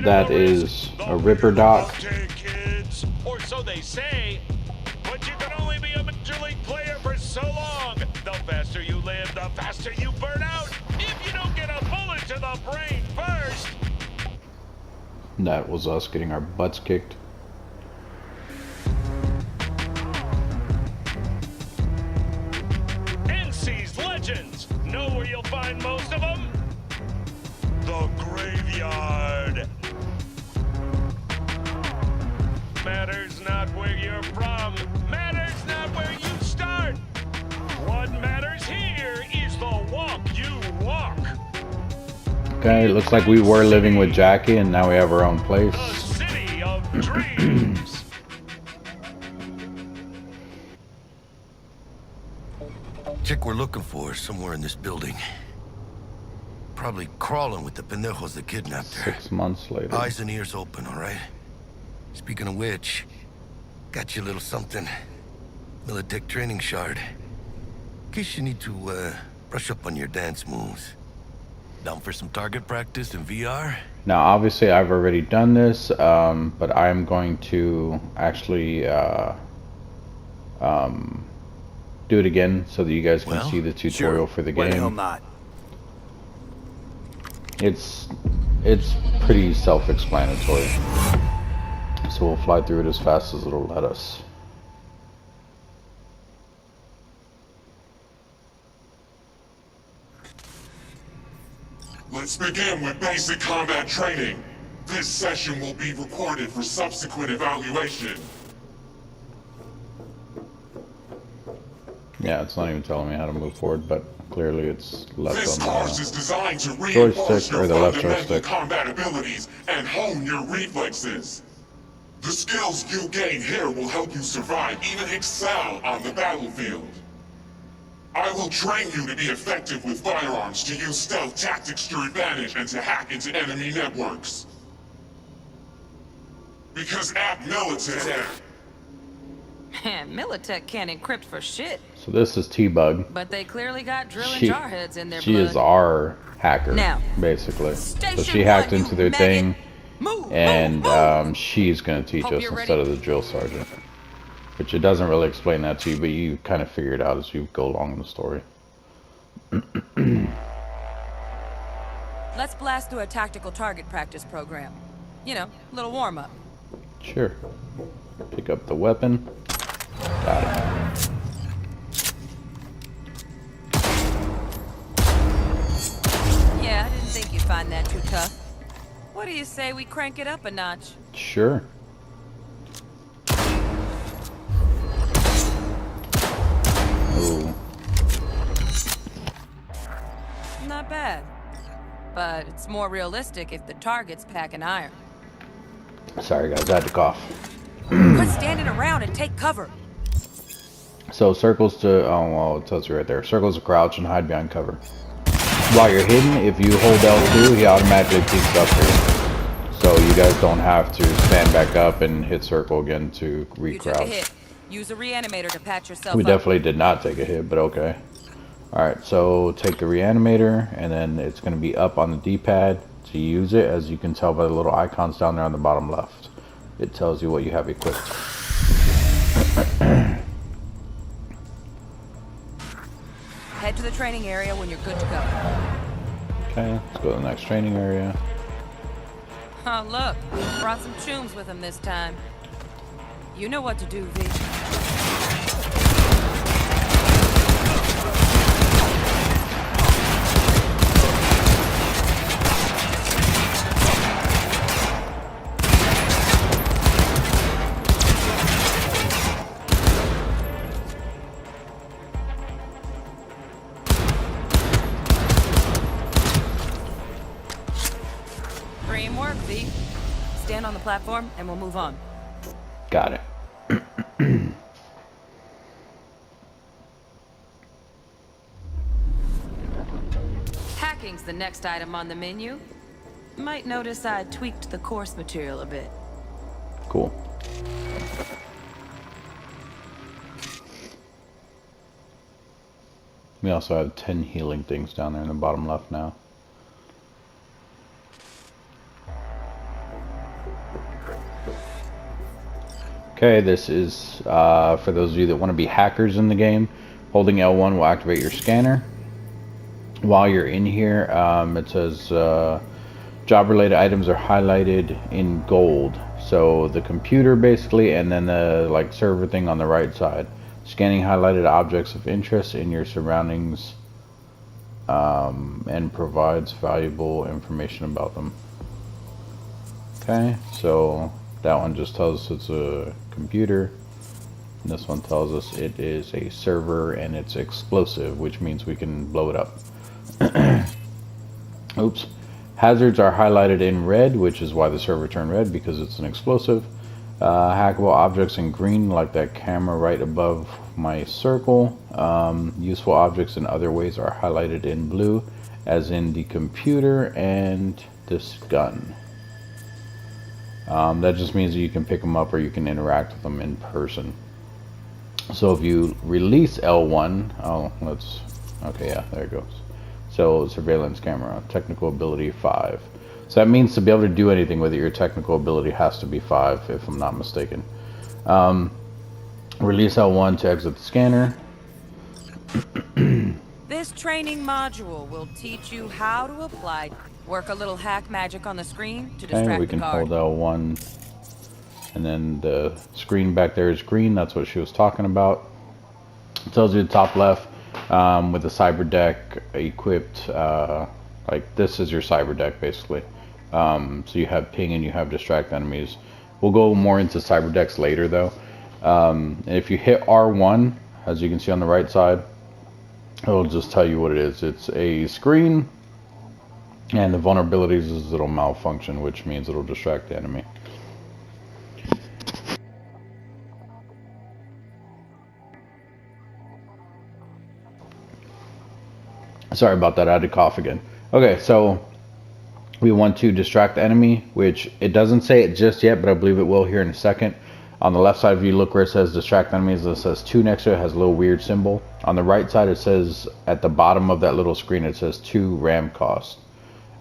That is a Ripper doc. Kids, or so they say. But you can only be a major league player for so long. The faster you live, the faster you burn out. If you don't get a bullet to the brain first. That was us getting our butts kicked. NC's legends. Know where you'll find most of them? The graveyard. Matters not where you're from. Matters not where you start. What matters here is the walk you walk. Okay, it looks like we were living with Jackie and now we have our own place. The city of dreams. Chick we're looking for is somewhere in this building. Probably crawling with the pendejos that kidnapped her. 6 months later. Eyes and ears open, all right? Speaking of which, got you a little something. Militech training shard. In case you need to, brush up on your dance moves. Down for some target practice in VR? Now, obviously, I've already done this, but I'm going to actually do it again so that you guys can see the tutorial for the game. Why the hell not? It's pretty self-explanatory. So we'll fly through it as fast as it'll let us. Let's begin with basic combat training. This session will be recorded for subsequent evaluation. Yeah, it's not even telling me how to move forward, but clearly it's left This on course the is designed to reinforce joystick, your or the left fundamental joystick. combat abilities and hone your reflexes. The skills you gain here will help you survive, even excel on the battlefield. I will train you to be effective with firearms, to use stealth tactics to your advantage, and to hack into enemy networks. Because at Militech... Man, Militech can't encrypt for shit. So this is T-Bug. But they clearly got drill and She, jar heads in their she blood. is our hacker, Now, basically. So she Station hacked One, into you their maggot. thing, and she's going to teach Hope us you're instead of the drill sergeant. Which it doesn't really explain that to you, but you kind of figure it out as you go along in the story. Let's blast through a tactical target practice program. You know, a little warm-up. Sure. Pick up the weapon. Got it. Yeah, I didn't think you'd find that too tough. What do you say we crank it up a notch? Sure. Ooh. Not bad. But it's more realistic if the target's packing iron. Sorry guys, I had to cough. Quit standing around and take cover. So circles to, oh well, it tells you right there. Circles to crouch and hide behind cover. While you're hidden, if you hold L2, he automatically peeks up here. So you guys don't have to stand back up and hit circle again to You took a recrouch. hit. Use a reanimator to patch yourself We up. definitely did not take a hit, but okay. Alright, so take the reanimator, and then it's going to be up on the D-pad to use it, as you can tell by the little icons down there on the bottom left. It tells you what you have equipped. Head to the training area when you're good to go. Okay, let's go to the next training area. Oh, look. Brought some chooms with him this time. You know what to do, V. 3 more, V. Stand on the platform and we'll move on. Got it. Hacking's the next item on the menu. Might notice I tweaked the course material a bit. Cool. We also have 10 healing things down there in the bottom left now. Okay, this is for those of you that want to be hackers in the game. Holding L1 will activate your scanner. While you're in here, it says job-related items are highlighted in gold. So the computer basically, and then the server thing on the right side. Scanning highlighted objects of interest in your surroundings and provides valuable information about them. Okay, so that one just tells us it's a computer. And this one tells us it is a server and it's explosive, which means we can blow it up. Oops. Hazards are highlighted in red, which is why the server turned red, because it's an explosive. Hackable objects in green, like that camera right above my circle. Useful objects in other ways are highlighted in blue, as in the computer and this gun. That just means that you can pick them up or you can interact with them in person. So if you release L1, okay, yeah, there it goes. So surveillance camera, technical ability 5. So that means to be able to do anything with it, your technical ability has to be 5, if I'm not mistaken. Release L1 to exit the scanner. This training module will teach you how to apply. Work a little hack magic on the screen to distract Okay, we the can guard. hold L1. And then the screen back there is green. That's what she was talking about. It tells you the top left with the cyber deck equipped. Like this is your cyber deck basically. So you have ping and you have distract enemies. We'll go more into cyber decks later though. And if you hit R1, As you can see on the right side, it'll just tell you what it is. It's a screen, and the vulnerabilities is it'll malfunction, which means it'll distract the enemy. Sorry about that, I had to cough again. Okay, so we want to distract the enemy, which it doesn't say it just yet, but I believe it will here in a second. On the left side, if you look where it says distract enemies, it says 2 next to it, has a little weird symbol. On the right side, it says at the bottom of that little screen, it says 2 RAM cost.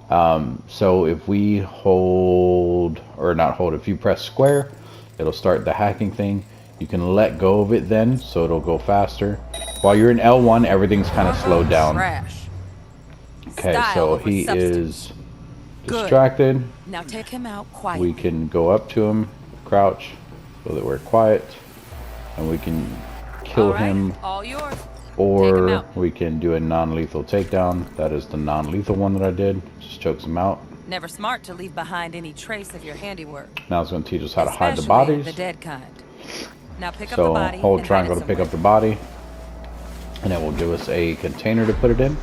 So if we hold, or not hold, if you press square, it'll start the hacking thing. You can let go of it then, so it'll go faster. While you're in L1, everything's kind of slowed down. Okay, so he is distracted. Now take him out quietly. We can go up to him, crouch, so that we're quiet, and we can kill him. All yours. Or we can do a non-lethal takedown. That is the non-lethal one that I did. Just chokes him out. Never smart to leave behind any trace of your handiwork. Now it's going to teach us how to hide the Especially bodies. the dead kind. Now pick up So the body hold and triangle hide to it pick up the body, and it will give us a container to put it in.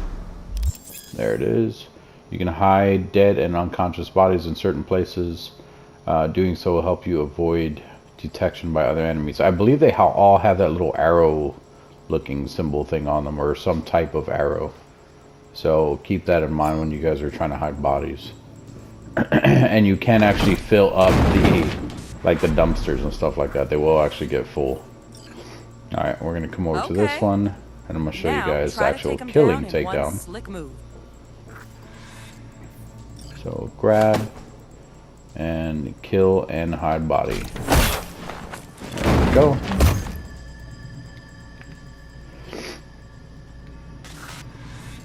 There it is. You can hide dead and unconscious bodies in certain places. Doing so will help you avoid detection by other enemies. I believe they all have that little arrow looking symbol thing on them, or some type of arrow. So keep that in mind when you guys are trying to hide bodies. And you can actually fill up the dumpsters and stuff like that. They will actually get full. Alright, we're going to come over to this one, and I'm going to show you guys the actual killing takedown. So grab and kill and hide body. There we go.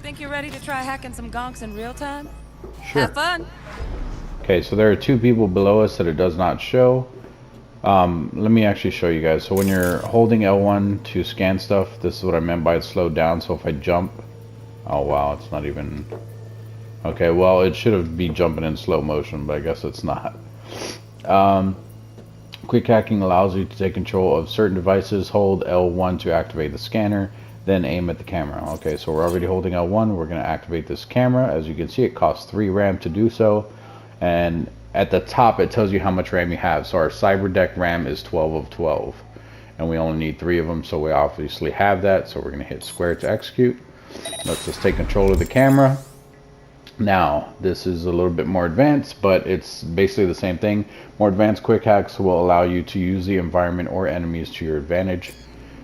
Think you're ready to try hacking some gonks in real time? Sure. Have fun. Okay, so there are 2 people below us that it does not show. Let me actually show you guys. So when you're holding L1 to scan stuff, this is what I meant by it slowed down. So if I jump, oh wow, it's not even. Okay, well, it should have been jumping in slow motion, but I guess it's not. Quick hacking allows you to take control of certain devices. Hold L1 to activate the scanner, then aim at the camera. Okay, so we're already holding L1. We're going to activate this camera. As you can see, it costs 3 RAM to do so. And at the top, it tells you how much RAM you have. So our CyberDeck RAM is 12 of 12. And we only need 3 of them, so we obviously have that. So we're going to hit square to execute. Let's just take control of the camera. Now, this is a little bit more advanced, but it's basically the same thing. More advanced quick hacks will allow you to use the environment or enemies to your advantage.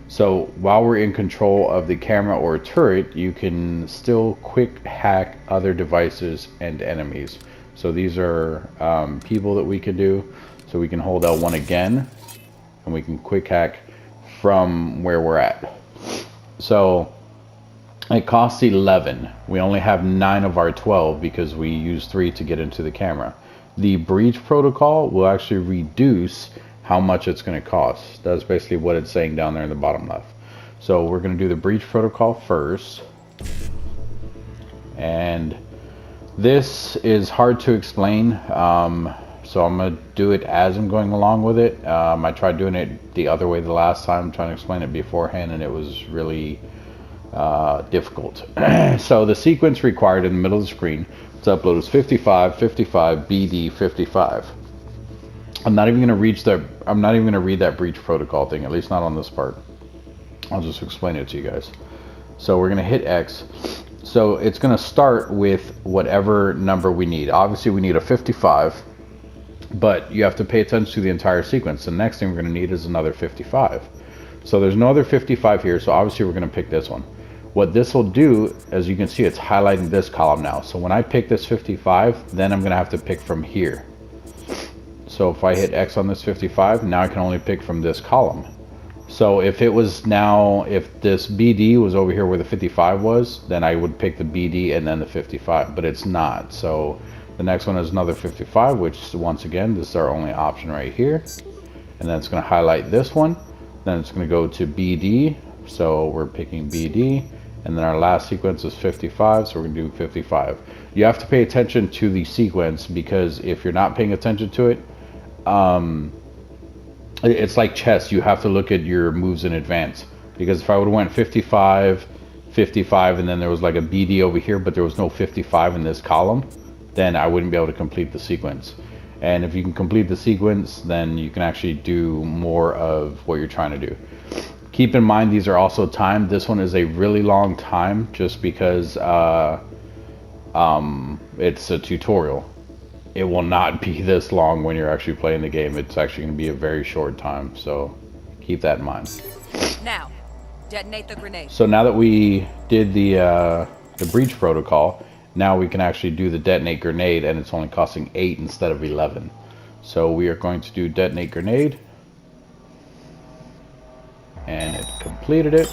So while we're in control of the camera or turret, you can still quick hack other devices and enemies. So these are people that we can do. So we can hold L1 again, and we can quick hack from where we're at. So it costs 11. We only have 9 of our 12 because we used 3 to get into the camera. The breach protocol will actually reduce how much it's going to cost. That's basically what it's saying down there in the bottom left. So we're going to do the breach protocol first. And this is hard to explain. So I'm going to do it as I'm going along with it. I tried doing it the other way the last time, trying to explain it beforehand, and it was really difficult. So the sequence required in the middle of the screen to upload is 55, 55, BD, 55. I'm not even going to read that breach protocol thing, at least not on this part. I'll just explain it to you guys. So we're going to hit X. So it's going to start with whatever number we need. Obviously we need a 55, but you have to pay attention to the entire sequence. The next thing we're going to need is another 55. So there's no other 55 here, so obviously we're going to pick this one. What this will do, as you can see, it's highlighting this column now. So when I pick this 55, then I'm going to have to pick from here. So if I hit X on this 55, now I can only pick from this column. So if it was now, if this BD was over here where the 55 was, then I would pick the BD and then the 55, but it's not. So the next one is another 55, which once again, this is our only option right here. And then it's going to highlight this one. Then it's going to go to BD. So we're picking BD. And then our last sequence is 55, so we're going to do 55. You have to pay attention to the sequence, because if you're not paying attention to it, it's like chess. You have to look at your moves in advance. Because if I would have went 55, 55, and then there was like a BD over here, but there was no 55 in this column, then I wouldn't be able to complete the sequence. And if you can complete the sequence, then you can actually do more of what you're trying to do. Keep in mind, these are also timed. This one is a really long time just because it's a tutorial. It will not be this long when you're actually playing the game. It's actually going to be a very short time, so keep that in mind. Now, detonate the grenade. So now that we did the breach protocol, now we can actually do the detonate grenade, and it's only costing 8 instead of 11. So we are going to do detonate grenade, and it completed it.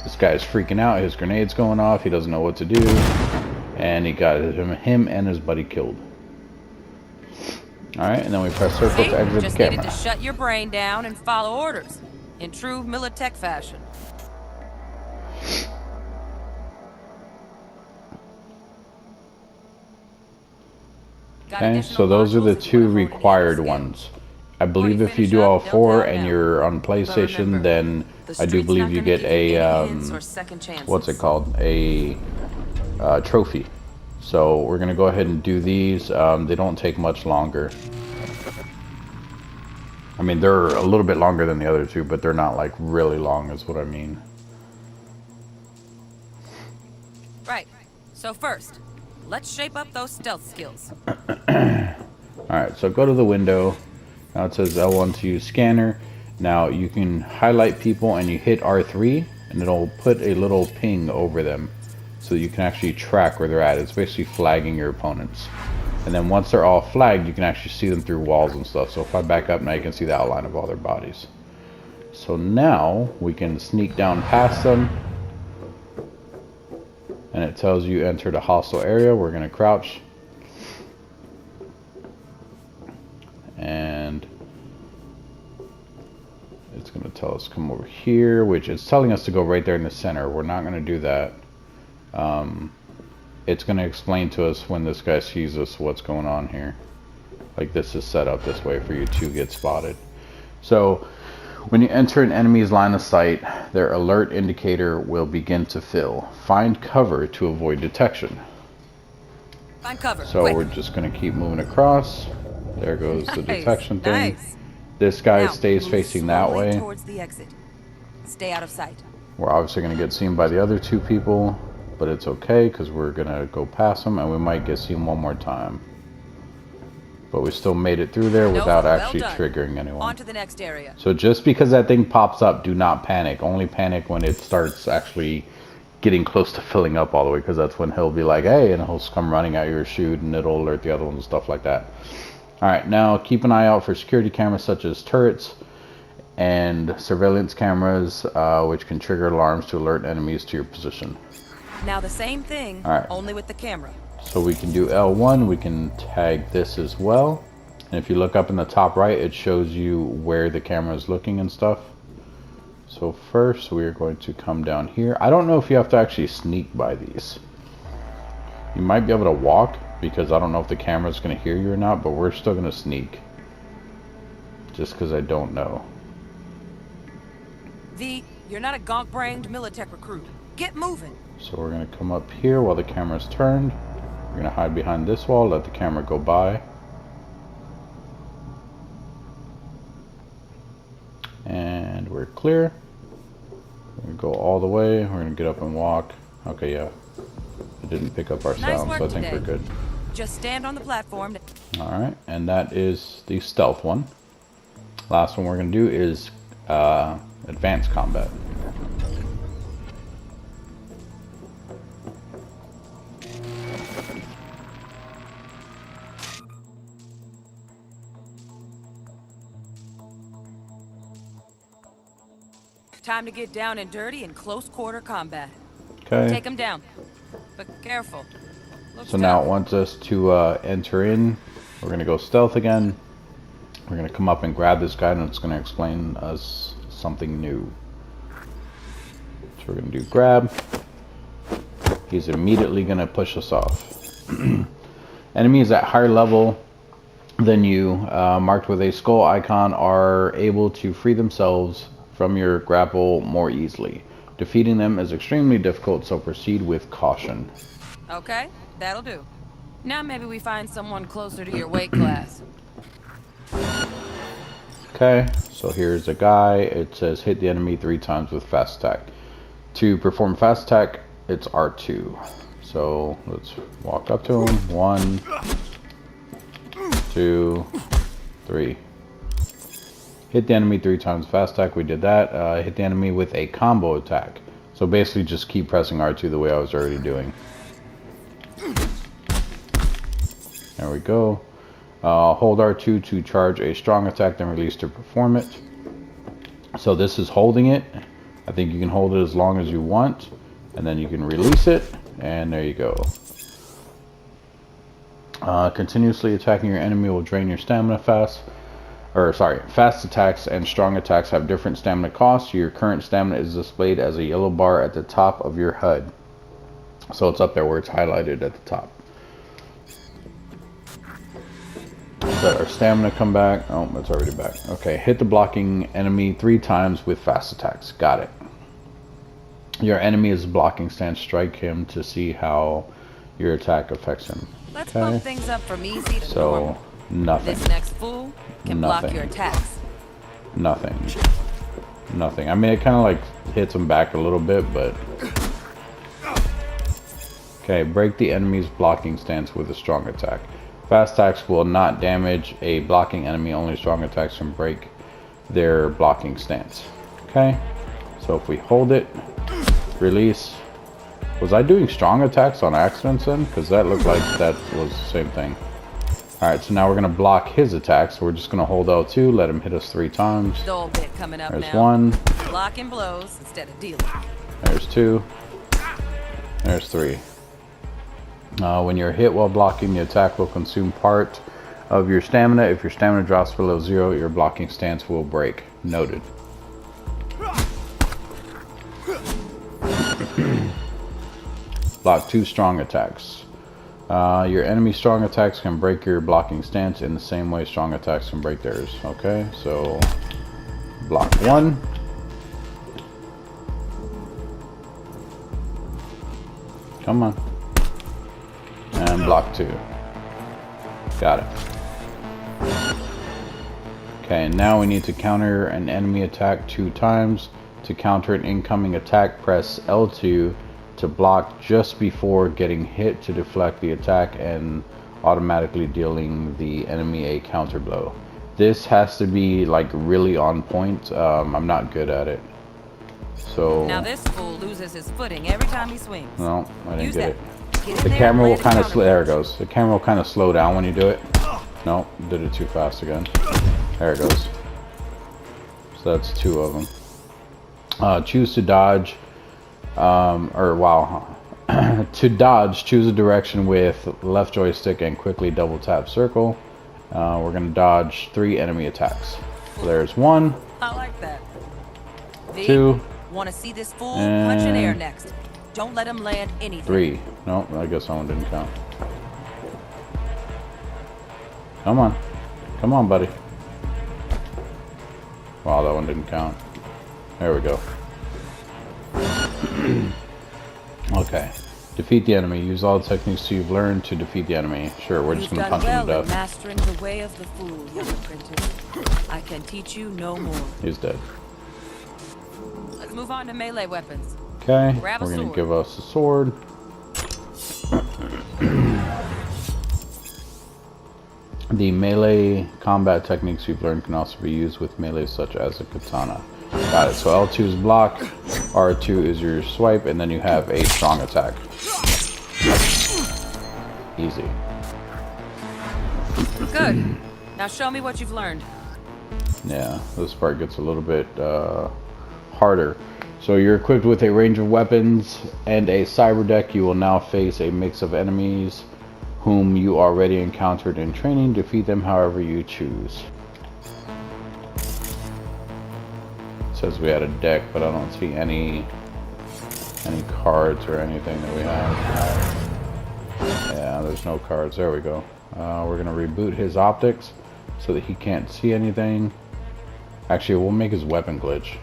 This guy is freaking out. His grenade's going off. He doesn't know what to do, and he got him and his buddy killed. All right, and then we press circle to exit the Just camera. needed to shut your brain down and follow orders in true Militech fashion. Okay, so those are the 2 required ones. I believe if you do all 4 and you're on PlayStation, then I do believe you get a what's it called, a trophy. So we're gonna go ahead and do these. They don't take much longer. I mean, they're a little bit longer than the other 2, but they're not like really long is what I mean. Right. So first, let's shape up those stealth skills. Alright, so go to the window. Now it says L1 to use scanner. Now you can highlight people and you hit R3 and it'll put a little ping over them so you can actually track where they're at. It's basically flagging your opponents. And then once they're all flagged, you can actually see them through walls and stuff. So if I back up now, you can see the outline of all their bodies. So now we can sneak down past them. And it tells you enter the hostile area. We're going to crouch. And it's going to tell us come over here, which it's telling us to go right there in the center. We're not going to do that. It's going to explain to us when this guy sees us what's going on here. Like this is set up this way for you to get spotted. So when you enter an enemy's line of sight, their alert indicator will begin to fill. Find cover to avoid detection. Find cover. So quick. we're just going to keep moving across. There goes the detection thing. Nice. This guy Now, stays move facing that slowly way. towards the exit. Stay out of sight. We're obviously going to get seen by the other 2 people, but it's okay because we're going to go past them and we might get seen one more time. But we still made it through there without actually triggering anyone. On to the next area. So just because that thing pops up, do not panic. Only panic when it starts actually getting close to filling up all the way, because that's when he'll be like, hey, and he'll come running at your shoot and it'll alert the other ones and stuff like that. Alright, now keep an eye out for security cameras such as turrets and surveillance cameras, which can trigger alarms to alert enemies to your position. Now the same thing, All right. only with the camera. So we can do L1, we can tag this as well. And if you look up in the top right, it shows you where the camera is looking and stuff. So first we are going to come down here. I don't know if you have to actually sneak by these. You might be able to walk, because I don't know if the camera's going to hear you or not, but we're still going to sneak. Just because I don't know. V, you're not a gonk-brained Militech recruit. Get moving. So we're going to come up here while the camera's turned. We're going to hide behind this wall, let the camera go by. And we're clear. We're going to go all the way. We're going to get up and walk. Okay, yeah. It didn't pick up our sound, so I think we're good. Just stand on the platform. Alright, and that is the stealth one. Last one we're going to do is advanced combat. Time to get down and dirty in close quarter combat. Okay. Take them down. But careful. So now it wants us to enter in. We're going to go stealth again. We're going to come up and grab this guy, and it's going to explain us something new. So we're going to do grab. He's immediately going to push us off. Enemies at higher level than you, marked with a skull icon, are able to free themselves from your grapple more easily. Defeating them is extremely difficult, so proceed with caution. Okay, that'll do. Now maybe we find someone closer to your weight class. Okay, so here's a guy. It says hit the enemy 3 times with fast attack. To perform fast attack, it's R2. So let's walk up to him. 1, 2, 3. Hit the enemy 3 times fast attack. We did that. Hit the enemy with a combo attack. So basically just keep pressing R2 the way I was already doing. There we go. Hold R2 to charge a strong attack, then release to perform it. So this is holding it. I think you can hold it as long as you want, and then you can release it, and there you go. Continuously attacking your enemy will drain your stamina fast. Fast attacks and strong attacks have different stamina costs. Your current stamina is displayed as a yellow bar at the top of your HUD. So it's up there where it's highlighted at the top. Let our stamina come back. Oh, it's already back. Okay, hit the blocking enemy 3 times with fast attacks. Got it. Your enemy is blocking stance. Strike him to see how your attack affects him. Let's bump things up from easy to so normal. Nothing. This next fool can block your attacks. Nothing. Nothing. I mean, it kind of like hits him back a little bit, but... Okay, break the enemy's blocking stance with a strong attack. Fast attacks will not damage a blocking enemy. Only strong attacks can break their blocking stance. Okay, so if we hold it, release. Was I doing strong attacks on accident then? Because that looked like that was the same thing. Alright, so now we're going to block his attacks. So we're just going to hold L2, let him hit us 3 times. Dull bit coming up There's now. 1. Blocking blows instead of dealing. There's 2. There's 3. When you're hit while blocking, the attack will consume part of your stamina. If your stamina drops below 0, your blocking stance will break. Noted. Block 2 strong attacks. Your enemy strong attacks can break your blocking stance in the same way strong attacks can break theirs. Okay, so block 1. Come on. And block 2. Got it. Okay, now we need to counter an enemy attack 2 times. To counter an incoming attack, press L2 to block just before getting hit to deflect the attack and automatically dealing the enemy a counter blow. This has to be like really on point. I'm not good at it. So now this fool loses his footing every time he swings. No, I didn't Use get that. it. The camera will kind of there it goes. The camera will kind of slow down when you do it. No, did it too fast again. There it goes. So that's 2 of them. Choose to dodge. To dodge, choose a direction with left joystick and quickly double tap circle. We're going to dodge 3 enemy attacks. So there's 1. I like that. 2. Want to see this fool punch in air next. Don't let him land anything. 3. No, I guess that one didn't count. Come on. Come on, buddy. Wow, that one didn't count. There we go. Okay. Defeat the enemy. Use all the techniques you've learned to defeat the enemy. Sure, we're just going to punch him to death. Mastering the way of the fool, young apprentice. I can teach you no more. He's dead. Let's move on to melee weapons. Okay, Grab we're a going to sword. give us a sword. The melee combat techniques you've learned can also be used with melee such as a katana. Got it. So L2 is block, R2 is your swipe, and then you have a strong attack. Easy. Good. Now show me what you've learned. Yeah, this part gets a little bit harder. So you're equipped with a range of weapons and a cyber deck. You will now face a mix of enemies whom you already encountered in training. Defeat them however you choose. Says we had a deck, but I don't see any cards or anything that we have. Yeah, there's no cards. There we go. We're gonna reboot his optics so that he can't see anything. Actually, we'll make his weapon glitch.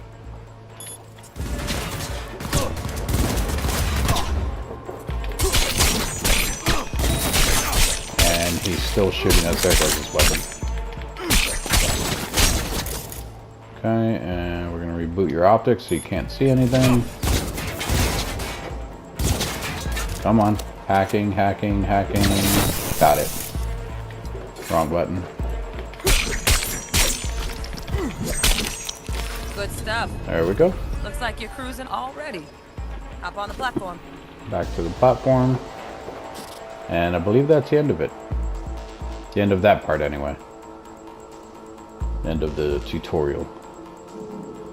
still shooting us. There goes his weapon. Okay, and we're gonna reboot your optics so you can't see anything. Come on. Hacking, hacking, hacking. Got it. Wrong button. Good stuff. There we go. Looks like you're cruising already. Hop on the platform. Back to the platform. And I believe that's the end of it. The end of that part anyway. End of the tutorial.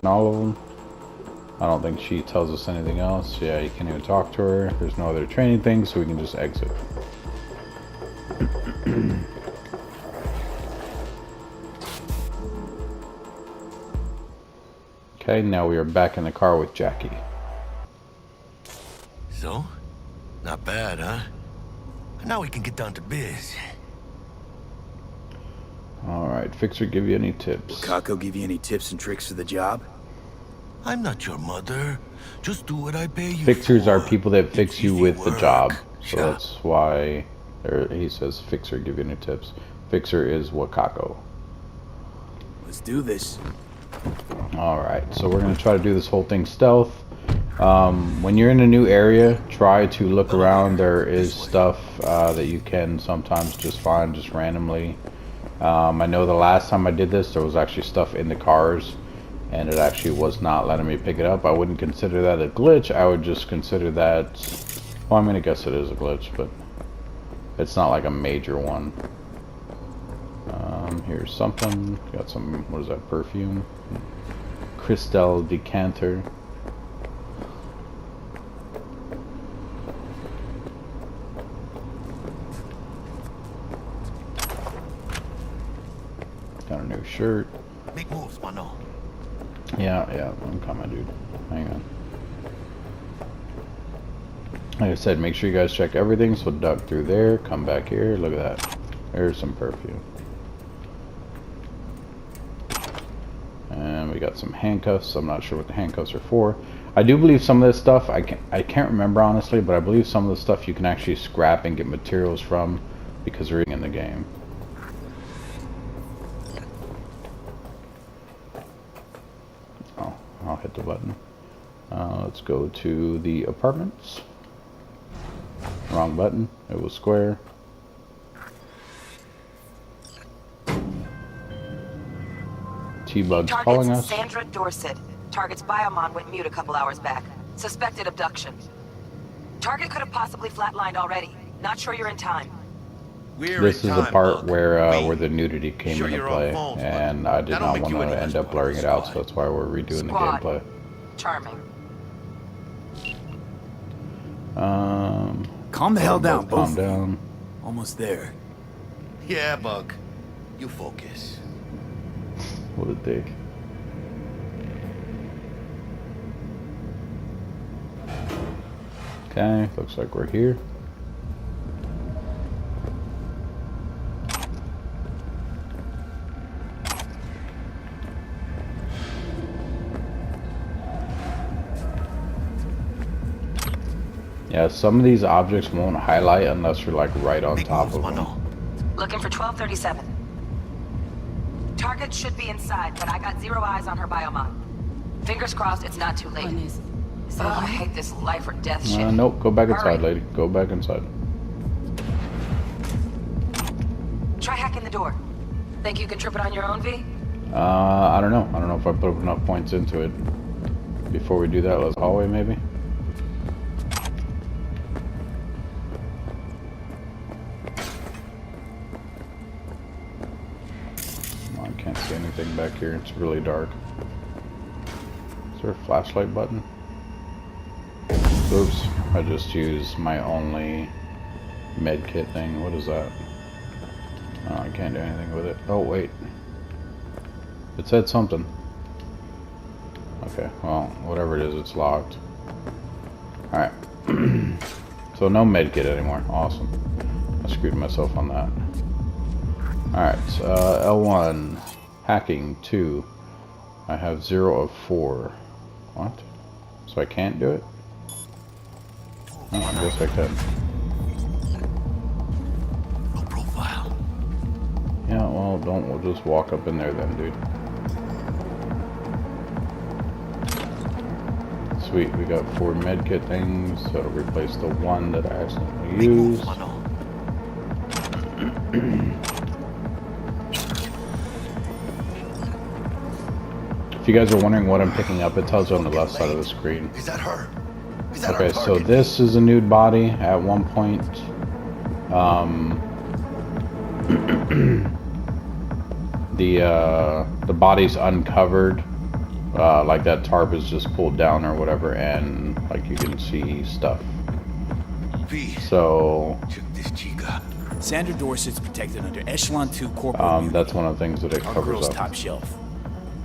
And all of them. I don't think she tells us anything else. Yeah, you can't even talk to her. There's no other training thing, so we can just exit. Okay, now we are back in the car with Jackie. So? Not bad, huh? Now we can get down to biz. Alright, Fixer give you any tips? Will Kako give you any tips and tricks for the job? I'm not your mother. Just do what I pay you Fixers for. are people that fix you with the job. So Yeah. that's why he says Fixer give you any tips. Fixer is Wakako. Let's do this. Alright, so we're going to try to do this whole thing stealth. When you're in a new area, try to look around. There is stuff that you can sometimes just find just randomly. I know the last time I did this, there was actually stuff in the cars, and it actually was not letting me pick it up. I wouldn't consider that a glitch. I would just consider that, well, I'm going to guess it is a glitch, but it's not like a major one. Here's something. Got some, what is that, perfume? Crystal decanter. Got a new shirt. Make moves, mano. Yeah, I'm coming, dude. Hang on. Like I said, make sure you guys check everything. So duck through there, come back here. Look at that. There's some perfume. And we got some handcuffs. I'm not sure what the handcuffs are for. I do believe some of this stuff, I can't remember honestly, but I believe some of the stuff you can actually scrap and get materials from because they're in the game. Oh, I'll hit the button. Let's go to the apartments. Wrong button. It was square. T-Bug's calling us. Sandra Dorset. Target's biomon went mute a couple hours back. Suspected abduction. Target could have possibly flatlined already. Not sure you're in time. This is the part where the nudity came into play, and I did not want to end up blurring it out, so that's why we're redoing the gameplay. Charming. Calm the hell down, Calm both. down. Almost there. Yeah, Bug. You focus. What a dick. Okay, looks like we're here. Yeah, some of these objects won't highlight unless you're like right on top of them. Looking for 1237. Target should be inside, but I got zero eyes on her biomon. Fingers crossed it's not too late. Oh, I hate this life or death shit. Nope, go back inside, lady. Go back inside. Try hacking the door. Think you can trip it on your own, V? I don't know. I don't know if I put enough points into it. Before we do that, let's hallway maybe. I can't see anything back here. It's really dark. Is there a flashlight button? Oops, I just used my only med kit thing. What is that? Oh, I can't do anything with it. Oh, wait. It said something. Okay, well, whatever it is, it's locked. Alright. So no med kit anymore. Awesome. I screwed myself on that. Alright, L1. Hacking 2. I have 0 of 4. What? So I can't do it? Oh, I guess I can. No profile. No, don't. We'll just walk up in there then, dude. Sweet, we got 4 medkit things, so it'll replace the one that I accidentally used. If you guys are wondering what I'm picking up, it tells you on the left side of the screen. Is that her? Okay, so this is a nude body. At one point, the body's uncovered, like that tarp is just pulled down or whatever, and like you can see stuff. So Sandra Dorset's protected under Echelon 2 corporate. that's one of the things that it Our covers girl's up. top shelf.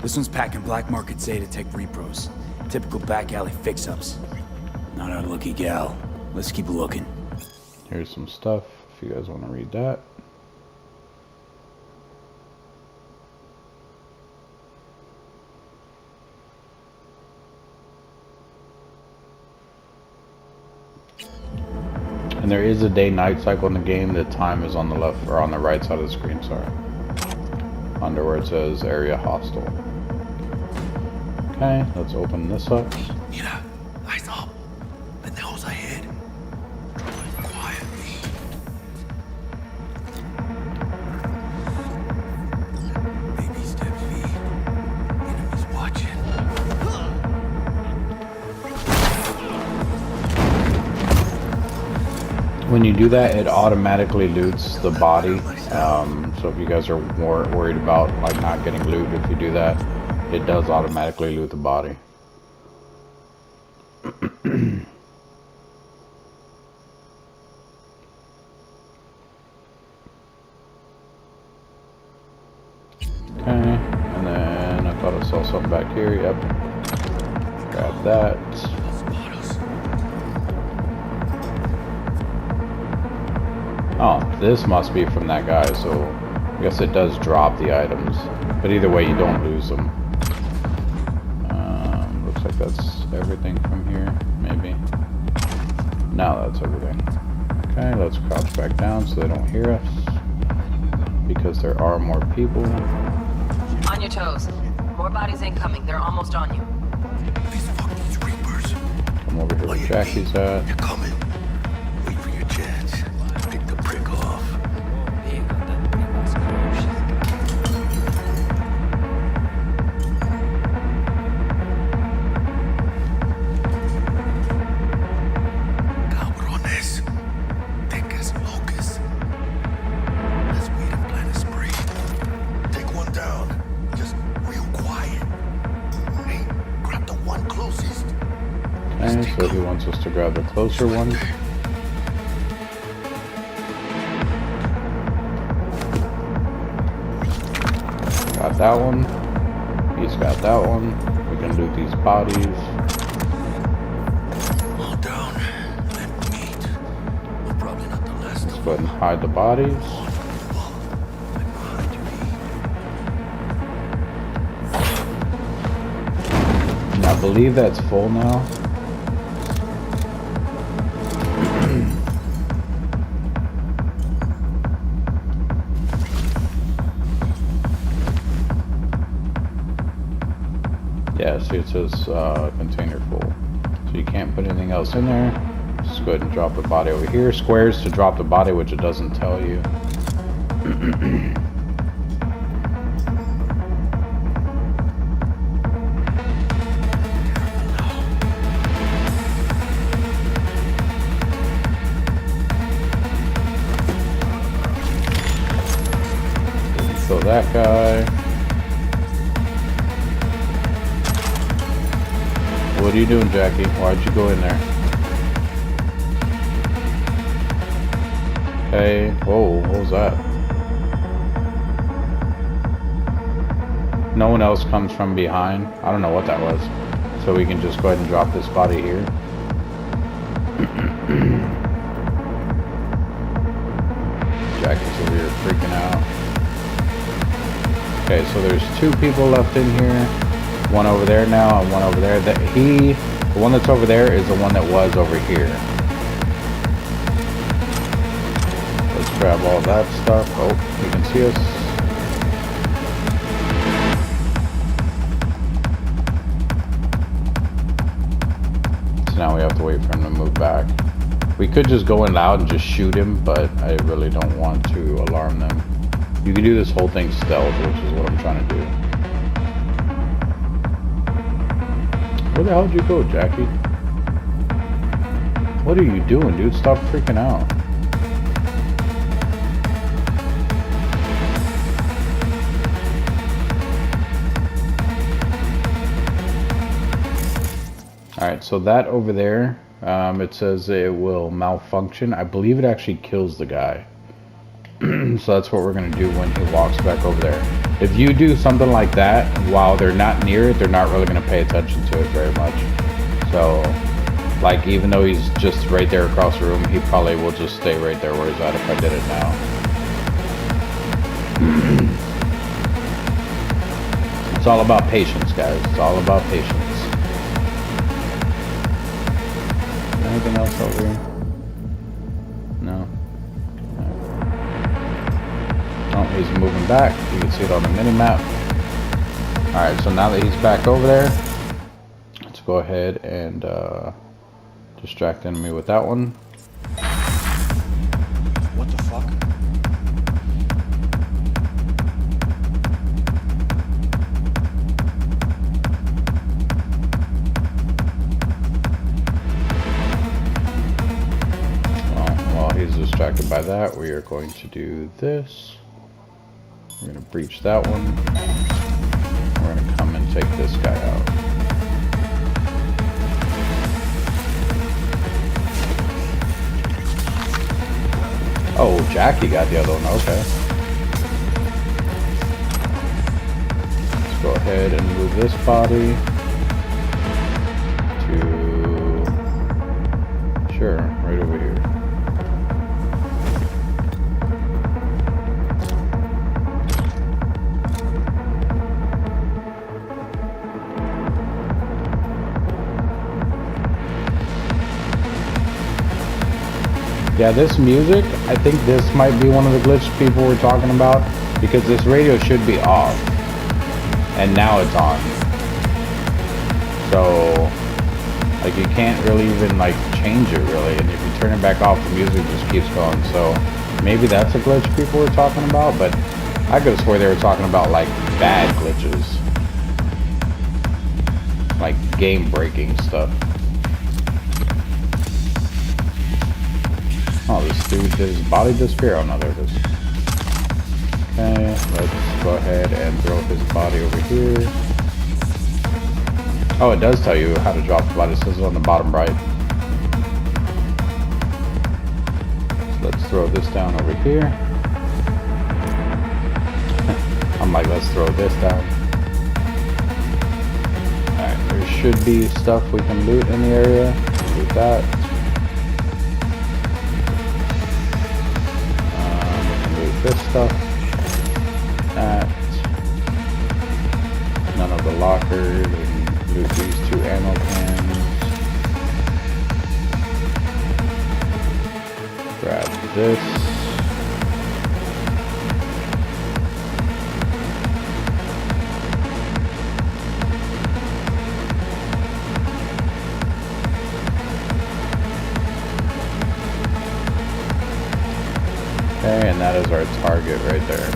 This one's packing black market Zeta Tech repros. Typical back alley fix-ups. Not our lucky gal. Let's keep looking. Here's some stuff if you guys want to read that. And there is a day-night cycle in the game. The time is on the left or on the right side of the screen, sorry. Under where it says area hostile. Okay, let's open this up. Mira, eyes up. Pendejos ahead. Drive quietly. Baby steps, V. Enemies watching. When you do that, it automatically loots the body. So if you guys are more worried about like not getting loot, if you do that, it does automatically loot the body. Okay, and then I thought I saw something back here. Yep. Grab that. Oh, this must be from that guy, so I guess it does drop the items. But either way, you don't lose them. Looks like that's everything from here, maybe. No, that's everything. Okay, let's crouch back down so they don't hear us. Because there are more people. On your toes. More bodies incoming. They're almost on you. Come over here where Jackie's at. You're coming. Wait for your chance. Pick the prick off. Cabrones. Thick as locusts. Let's wait and plan a spree. Take one down. Just real quiet. Hey, grab the one closest. Okay, so he wants us to grab the closer one. Got that one. He's got that one. We can loot these bodies. All down. Let me eat. We're probably not the last. Let's go ahead and hide the bodies. And I believe that's full now. Yeah, see it says container full. So you can't put anything else in there. Just go ahead and drop the body over here. Squares to drop the body, which it doesn't tell you. Kill that guy. What are you doing, Jackie? Why'd you go in there? Hey, whoa, what was that? No one else comes from behind. I don't know what that was. So we can just go ahead and drop this body here. Jackie's over here freaking out. Okay, so there's 2 people left in here. One over there now and one over there. The one that's over there is the one that was over here. Let's grab all that stuff. Oh, you can see us. to wait for him to move back. We could just go in loud and just shoot him, but I really don't want to alarm them. You can do this whole thing stealth, which is what I'm trying to do. Where the hell did you go, Jackie? What are you doing, dude? Stop freaking out. Alright, so that over there, it says it will malfunction. I believe it actually kills the guy. So that's what we're going to do when he walks back over there. If you do something like that while they're not near it, they're not really going to pay attention to it very much. So, like, even though he's just right there across the room, he probably will just stay right there where he's at if I did it now. It's all about patience, guys. It's all about patience. Anything else over here? No. Oh, he's moving back. You can see it on the mini-map. Alright, so now that he's back over there, let's go ahead and distract enemy with that one. What the fuck? Well, while he's distracted by that, we are going to do this. We're going to breach that one. We're going to come and take this guy out. Oh, Jackie got the other one. Okay. Let's go ahead and move this body to... Sure, right over here. Yeah, this music, I think this might be one of the glitch people were talking about, because this radio should be off, and now it's on. So, like, you can't really even, like, change it, really, and if you turn it back off, the music just keeps going. So, maybe that's a glitch people were talking about, but I could have swore they were talking about, like, bad glitches. Like, game-breaking stuff. Oh, this dude, did his body disappear? Oh no, there it is. Okay, let's go ahead and throw his body over here. Oh, it does tell you how to drop the body. It says it on the bottom right. So let's throw this down over here. I'm like, let's throw this down. Alright, there should be stuff we can loot in the area. Loot that. This stuff, that, none of the lockers, we can loot these 2 ammo cans, grab this, okay, and that is our target right there.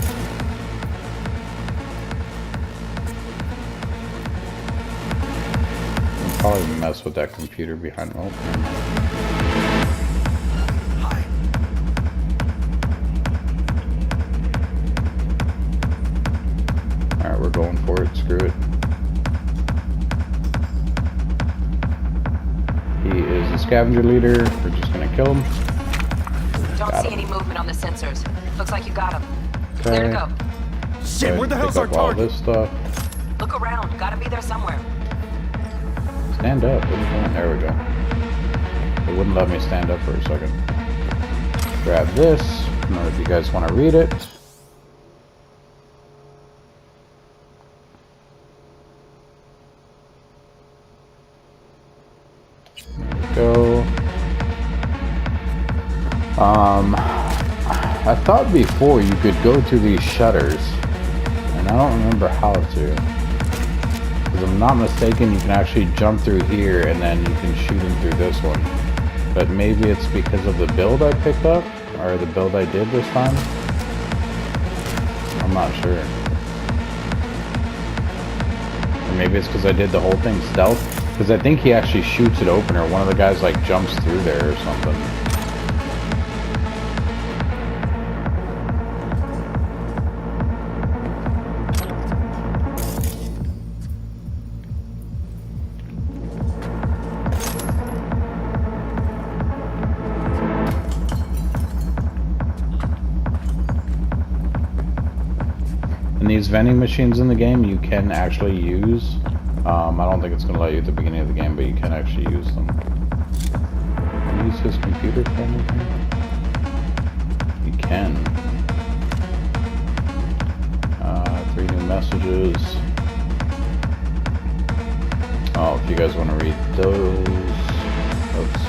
We'll probably mess with that computer behind. Oh, alright, we're going for it. Screw it. He is the scavenger leader. We're just gonna kill him. Don't see any movement on the sensors. Looks like you got him. Okay. Clear to go. Shit, where the hell's our target? All this stuff. Look around. Gotta be there somewhere. Stand up. What are you doing? There we go. It wouldn't let me stand up for a second. Grab this. I don't know if you guys want to read it. There we go. I thought before you could go to these shutters, and I don't remember how to. If I'm not mistaken, you can actually jump through here and then you can shoot him through this one. But maybe it's because of the build I picked up, or the build I did this time. I'm not sure. Or maybe it's because I did the whole thing stealth. Because I think he actually shoots it open, or one of the guys like jumps through there or something. And these vending machines in the game you can actually use. I don't think it's going to let you at the beginning of the game, but you can actually use them. Can you use his computer for anything? You can. 3 new messages. Oh, if you guys want to read those. Oops.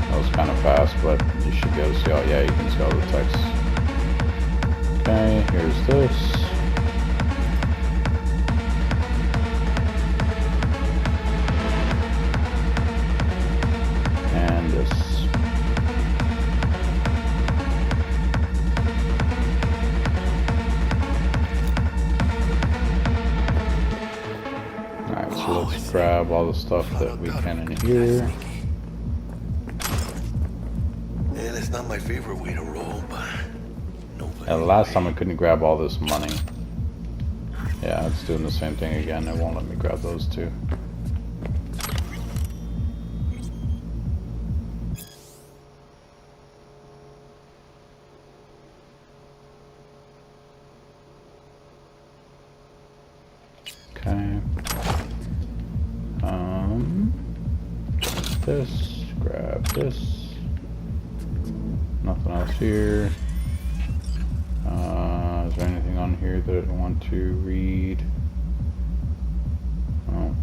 That was kind of fast, but you should be able to see all, yeah, you can see all the text. Okay, here's this. And this. Alright, so let's grab all the stuff that we can in here. And it's not my favorite way to roll, but Yeah, the last time I couldn't grab all this money. Yeah, it's doing the same thing again. It won't let me grab those two. Okay. This. Grab this. Nothing else here. Is there anything on here that I want to read? Oh.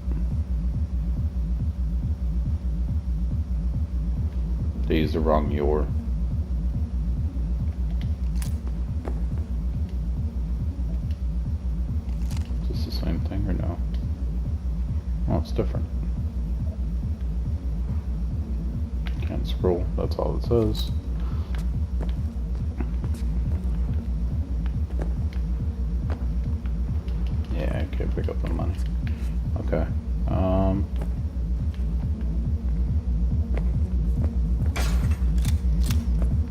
They used the wrong your. Is this the same thing or no? Well, it's different. Can't scroll, that's all it says. Yeah, I can't pick up the money. Okay.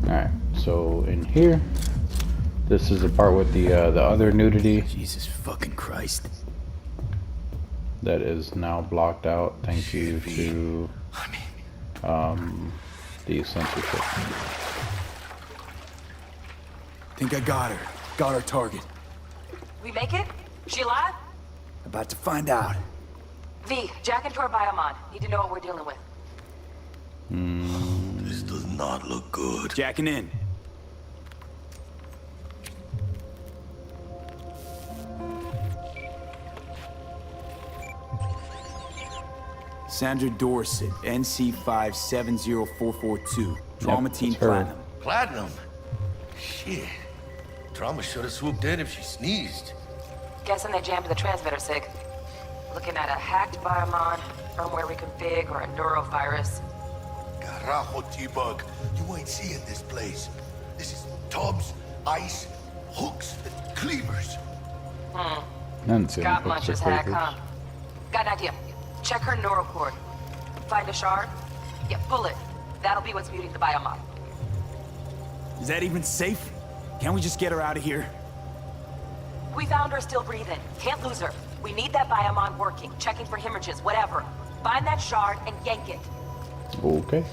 Alright, so in here, this is the part with the other nudity. Jesus fucking Christ. That is now blocked out. Thank you to the censorship. Think I got her. Got our target. We make it? She alive? About to find out. V, jack into her biomon. Need to know what we're dealing with. This does not look good. Jacking in. Sandra Dorset, NC570442. Trauma Team Platinum. Platinum? Shit. Trauma should have swooped in if she sneezed. Guessing they jammed the transmitter, Sig. Looking at a hacked biomon, firmware reconfig, or a neurovirus. Carajo, T-Bug. You ain't seeing this place. This is tubs, ice, hooks, and cleavers. Scott Munch's hack, huh? Got an idea. Check her neural cord. Find a shard? Yeah, pull it. That'll be what's muting the biomon. Is that even safe? Can't we just get her out of here? We found her still breathing. Can't lose her. We need that biomon working, checking for hemorrhages, whatever. Find that shard and yank it. Okay.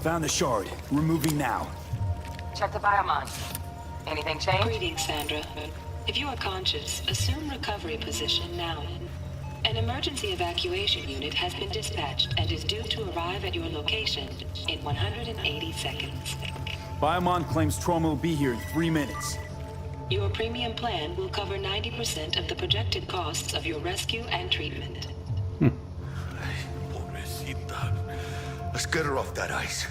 Found the shard. We're moving now. Check the biomon. Anything change? Greetings, Sandra. If you are conscious, assume recovery position now. An emergency evacuation unit has been dispatched and is due to arrive at your location in 180 seconds. Biomon claims trauma will be here in 3 minutes. Your premium plan will cover 90% of the projected costs of your rescue and treatment. Pobrecita. Let's get her off that ice.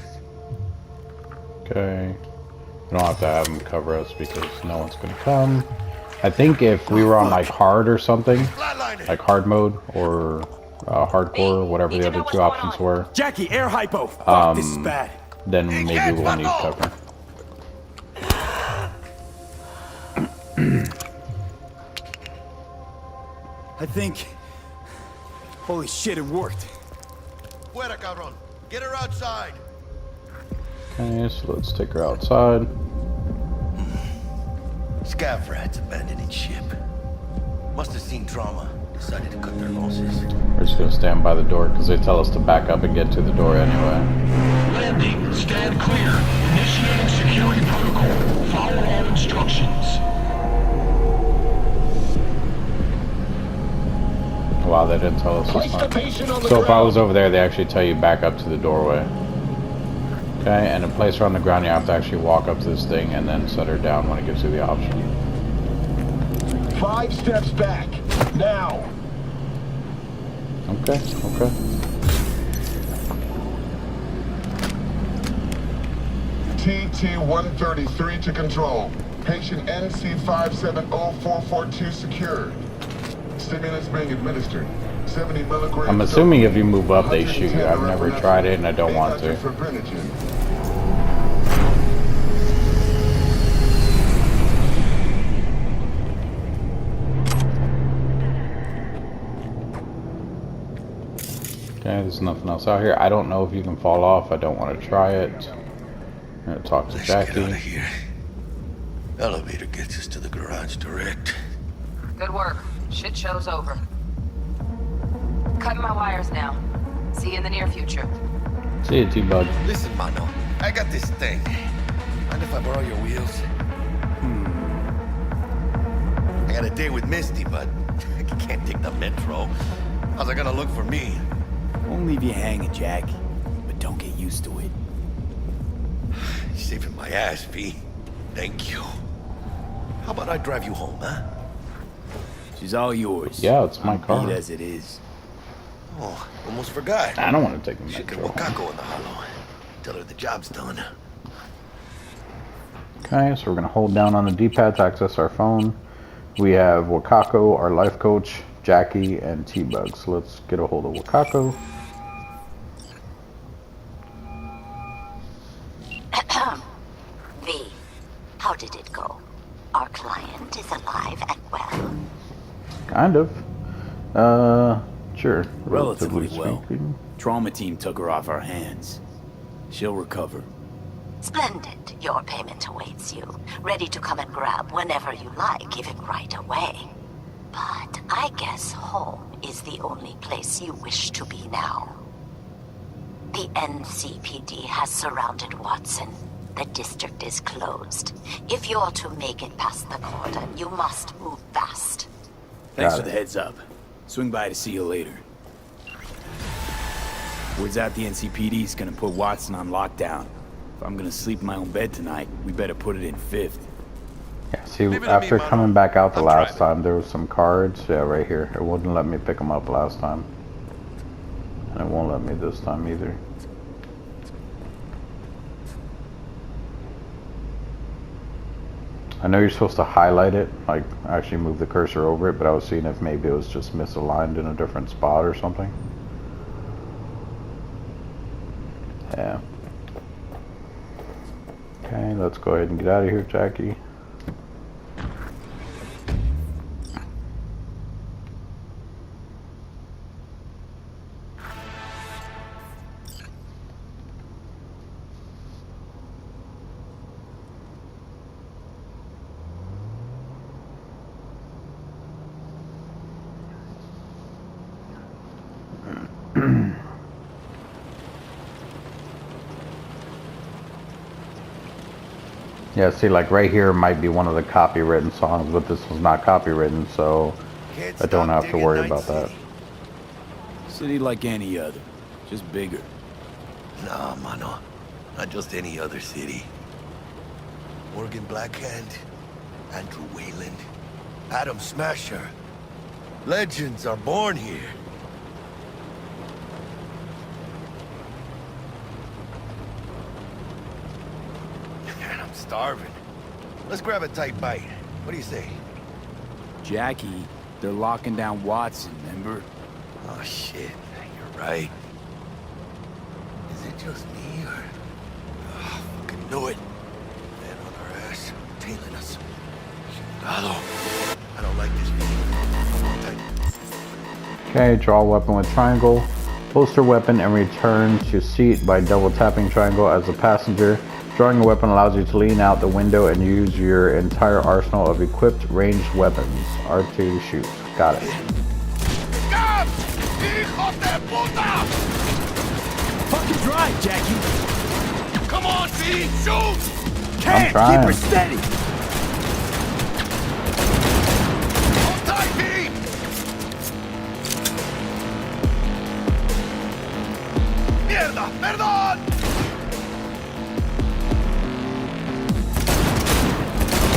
Okay. We don't have to have them cover us because no one's gonna come. I think if we were on like hard or something, like hard mode or hardcore, whatever the other two options were. Jackie, air hypo. Fuck, this is bad. Then maybe we'll need cover. I think. Holy shit, it worked. Fuera, cabrón. Get her outside. Okay, so let's take her outside. Scav rats abandoning ship. Must have seen trauma. Decided to cut their losses. We're just gonna stand by the door because they tell us to back up and get to the door anyway. Landing. Stand clear. Initiating security protocol. Follow all instructions. Wow, they didn't tell us this time. So if I was over there, they actually tell you back up to the doorway. Okay, and to place her on the ground, you have to actually walk up to this thing and then set her down when it gives you the option. 5 steps back. Now. Okay, okay. TT-133 to control. Patient NC570442 secured. Stimulants being administered. 70 milligrams. I'm assuming if you move up, they shoot you. I've never tried it and I don't want to. Okay, there's nothing else out here. I don't know if you can fall off. I don't want to try it. I'm gonna talk to Jackie. Get out of here. Elevator gets us to the garage direct. Good work. Shit show's over. Cutting my wires now. See you in the near future. See you, T-Bug. Listen, mano. I got this thing. Mind if I borrow your wheels? I got a date with Misty, but I can't take the metro. How's it gonna look for me? Won't leave you hanging, Jack. But don't get used to it. You're saving my ass, V. Thank you. How about I drive you home, huh? She's all yours. Yeah, it's my car. Beat as it is. Oh, almost forgot. I don't want to take the Should get metro. Wakako in the hollow. Tell her the job's done. Okay, so we're gonna hold down on the D-pad to access our phone. We have Wakako, our life coach, Jackie, and T-Bug. So let's get a hold of Wakako. V, how did it go? Our client is alive and well. Kind of. Sure. Relatively well. speaking. Trauma team took her off our hands. She'll recover. Splendid. Your payment awaits you. Ready to come and grab whenever you like, even right away. But I guess home is the only place you wish to be now. The NCPD has surrounded Watson. The district is closed. If you're to make it past the cordon, you must move fast. Thanks for the heads up. Swing by to see you later. Word's out the NCPD's gonna put Watson on lockdown. If I'm gonna sleep in my own bed tonight, we better put it in 5th. Yeah, see, after coming back out the last time, there was some cards. Yeah, right here. It wouldn't let me pick them up last time. And it won't let me this time either. I know you're supposed to highlight it, like actually move the cursor over it, but I was seeing if maybe it was just misaligned in a different spot or something. Yeah. Okay, let's go ahead and get out of here, Jackie. Yeah, see, like right here might be one of the copywritten songs, but this was not copywritten, so I don't have to worry about that. City like any other, just bigger. Nah, mano. Not just any other city. Morgan Blackhand, Andrew Wayland, Adam Smasher. Legends are born here. Man, I'm starving. Let's grab a tight bite. What do you say? Jackie, They're locking down Watson, remember? Oh, shit. You're right. Is it just me, or... Oh, fucking knew it. Man on our ass, tailing us. Hello. I don't like this feeling. Okay, draw weapon with triangle. Holster weapon and return to seat by double tapping triangle as a passenger. Drawing a weapon allows you to lean out the window and use your entire arsenal of equipped ranged weapons. R2 to shoot. Got it. Fucking drive, Jackie. Come on, V, shoot! I'm trying. Keep her steady. Hold tight, V! Mierda, perdón!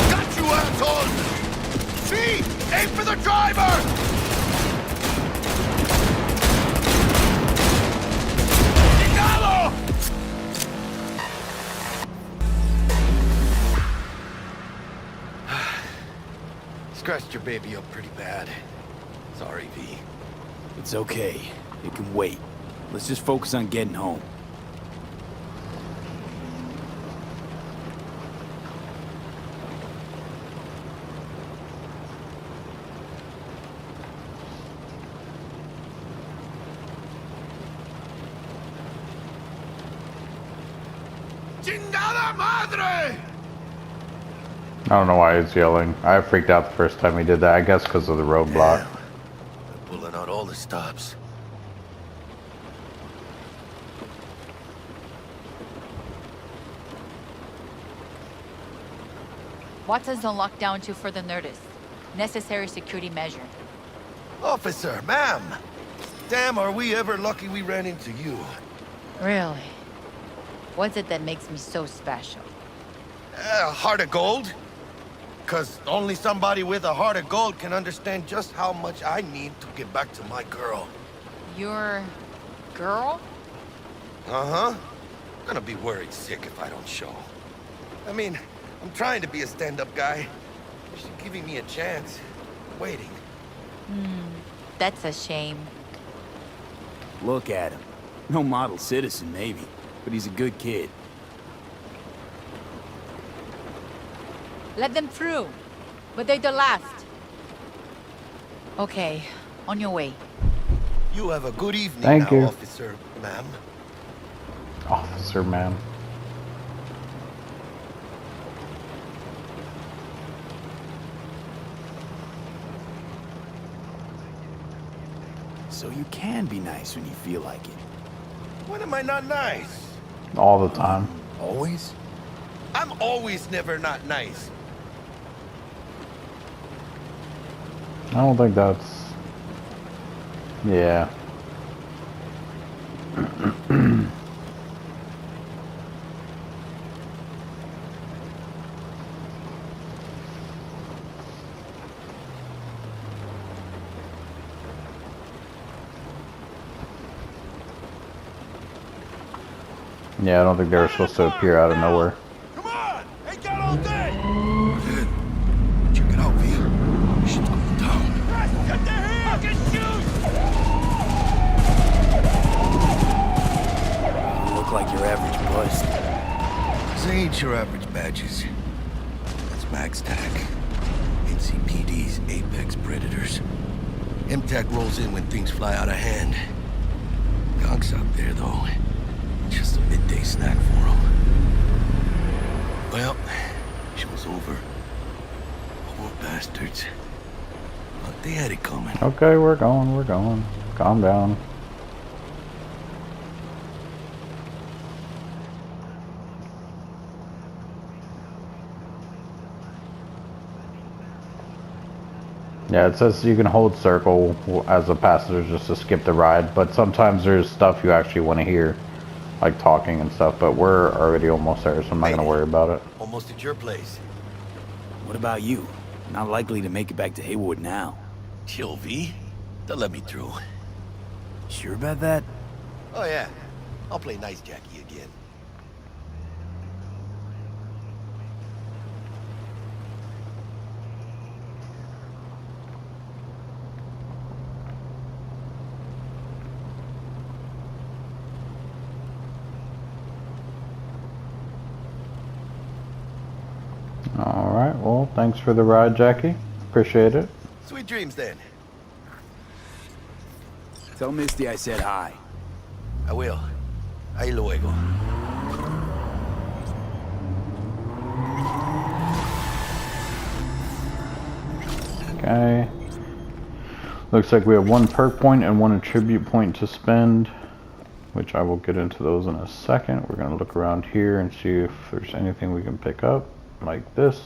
Got you, asshole! V, aim for the driver! Scratched your baby up pretty bad. Sorry, V. It's okay. It can wait. Let's just focus on getting home. Chingada madre! I don't know why he's yelling. I freaked out the first time he did that. I guess because of the roadblock. Damn. They're pulling out all the stops. Watson's on lockdown to further notice. Necessary security measure. Officer, ma'am! Damn, are we ever lucky we ran into you. Really? What's it that makes me so special? Heart of gold? Because only somebody with a heart of gold can understand just how much I need to get back to my girl. Your... girl? Uh-huh. I'm gonna be worried sick if I don't show. I mean, I'm trying to be a stand-up guy. She's giving me a chance. Waiting. That's a shame. Look at him. No model citizen, maybe. But he's a good kid. Let them through. But they're the last. Okay, on your way. You have a good evening Thank now, you. officer, ma'am. Officer, ma'am. So you can be nice when you feel like it. When am I not nice? All the time. Always? I'm always never not nice. I don't think that's... Yeah. Yeah, I don't think they were supposed to appear out of nowhere. Come on! Ain't got all day! Check it out, V. Shit's going down. Get the hand! Fucking shoot! You look like your average bust. This ain't your average badges. That's Max TAC. NCPD's apex predators. MTAC rolls in when things fly out of hand. Gonks out there, though. Just a midday snack for them. Well, show's over. Poor bastards. But they had it coming. Okay, we're going. Calm down. Yeah, it says you can hold circle as a passenger just to skip the ride, but sometimes there's stuff you actually want to hear, like talking and stuff, but we're already almost there, so I'm not going to worry about it. Almost at your place. What about you? Not likely to make it back to Haywood now. Chill, V. They'll let me through. Sure about that? Oh, yeah. I'll play nice Jackie again. thanks for the ride, Jackie. Appreciate it. Sweet dreams, then. Tell Misty I said hi. I will. Ahí luego. Okay. Looks like we have 1 perk point and 1 attribute point to spend, which I will get into those in a second. We're going to look around here and see if there's anything we can pick up, like this.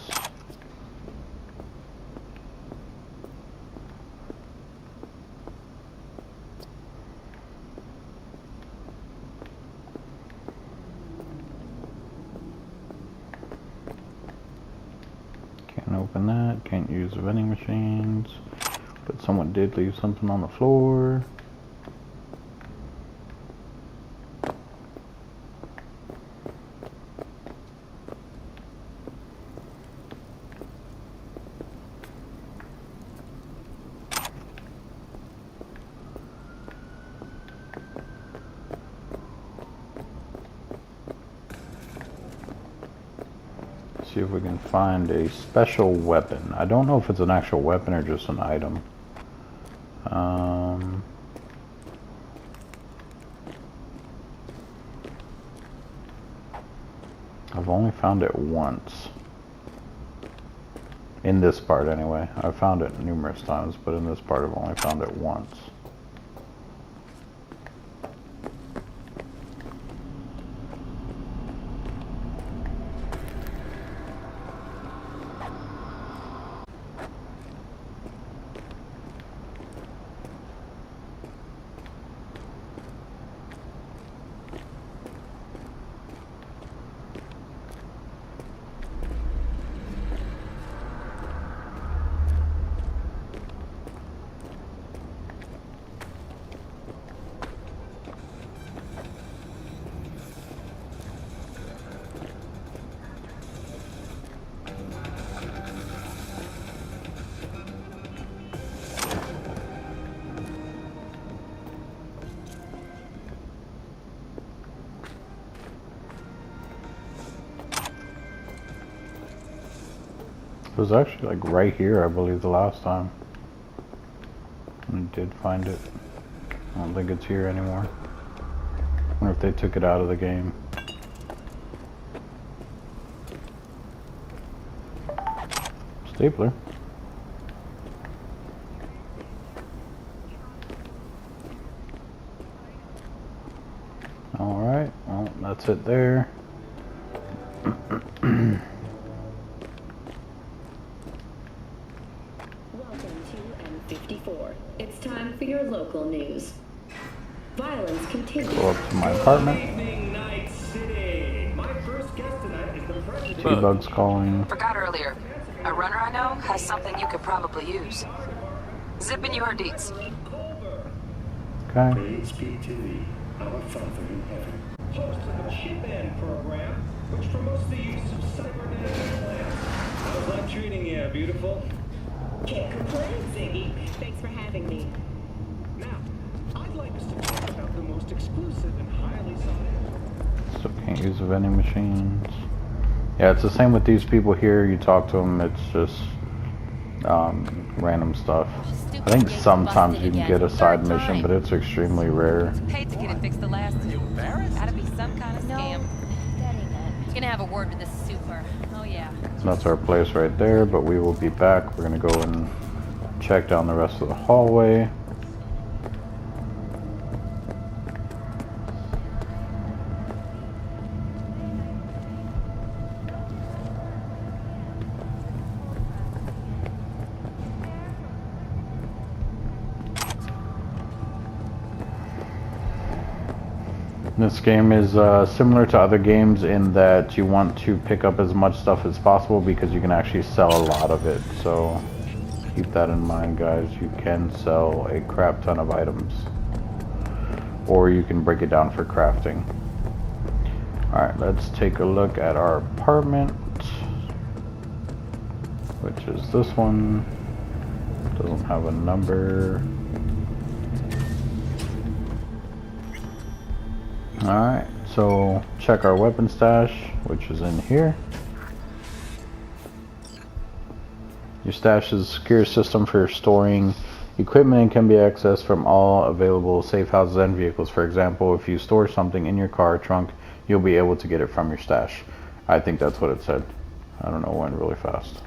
Can't open that, can't use vending machines, but someone did leave something on the floor. See if we can find a special weapon. I don't know if it's an actual weapon or just an item. I've only found it once. In this part anyway. I've found it numerous times, but in this part I've only found it once. It was actually like right here, I believe, the last time. I did find it. I don't think it's here anymore. I wonder if they took it out of the game. Stapler. Alright, well, that's it there. It's time for your local news. Violence continues. Go up to my apartment. T-Bug's calling. Forgot earlier. A runner I know has something you could probably use. Zip in your deets. Okay. Praise be to thee, our Father in heaven. Host of the Chip-In program, which promotes the use of cybernetic implants. How's life treating you, beautiful? Can't complain, Ziggy. Thanks for having me. Now, I'd like us to talk about the most exclusive and highly sought after. Still can't use the vending machines. Yeah, it's the same with these people here. You talk to them, it's just random stuff. I think sometimes you can get a side mission, but it's extremely rare. Paid to get it fixed the last time. Gotta be some kind of scam. That ain't it. Gonna have a word with the super. Oh yeah. That's our place right there, but we will be back. We're gonna go and check down the rest of the hallway. This game is similar to other games in that you want to pick up as much stuff as possible because you can actually sell a lot of it. So keep that in mind, guys. You can sell a crap ton of items. Or you can break it down for crafting. Alright, let's take a look at our apartment, which is this one. Doesn't have a number. Alright, so check our weapon stash, which is in here. Your stash is a secure system for storing equipment and can be accessed from all available safe houses and vehicles. For example, if you store something in your car trunk, you'll be able to get it from your stash. I think that's what it said. I don't know, it went really fast.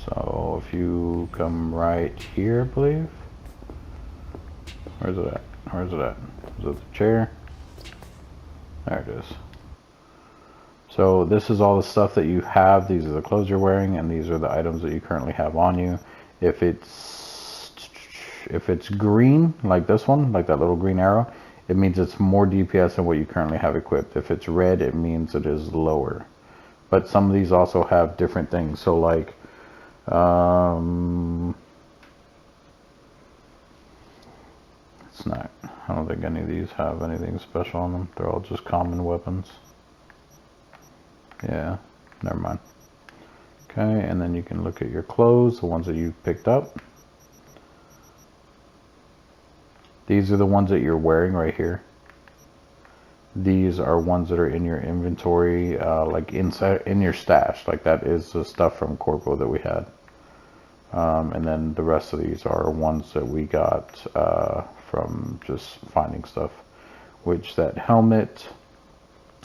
So if you come right here, I believe. Where's it at? Where's it at? Is it the chair? There it is. So this is all the stuff that you have. These are the clothes you're wearing, and these are the items that you currently have on you. If it's green, like this one, like that little green arrow, it means it's more DPS than what you currently have equipped. If it's red, it means it is lower. But some of these also have different things. So like, it's not, I don't think any of these have anything special on them. They're all just common weapons. Yeah, never mind. Okay, and then you can look at your clothes, the ones that you picked up. These are the ones that you're wearing right here. These are ones that are in your inventory, like inside in your stash. Like that is the stuff from Corpo that we had. And then the rest of these are ones that we got from just finding stuff. Which that helmet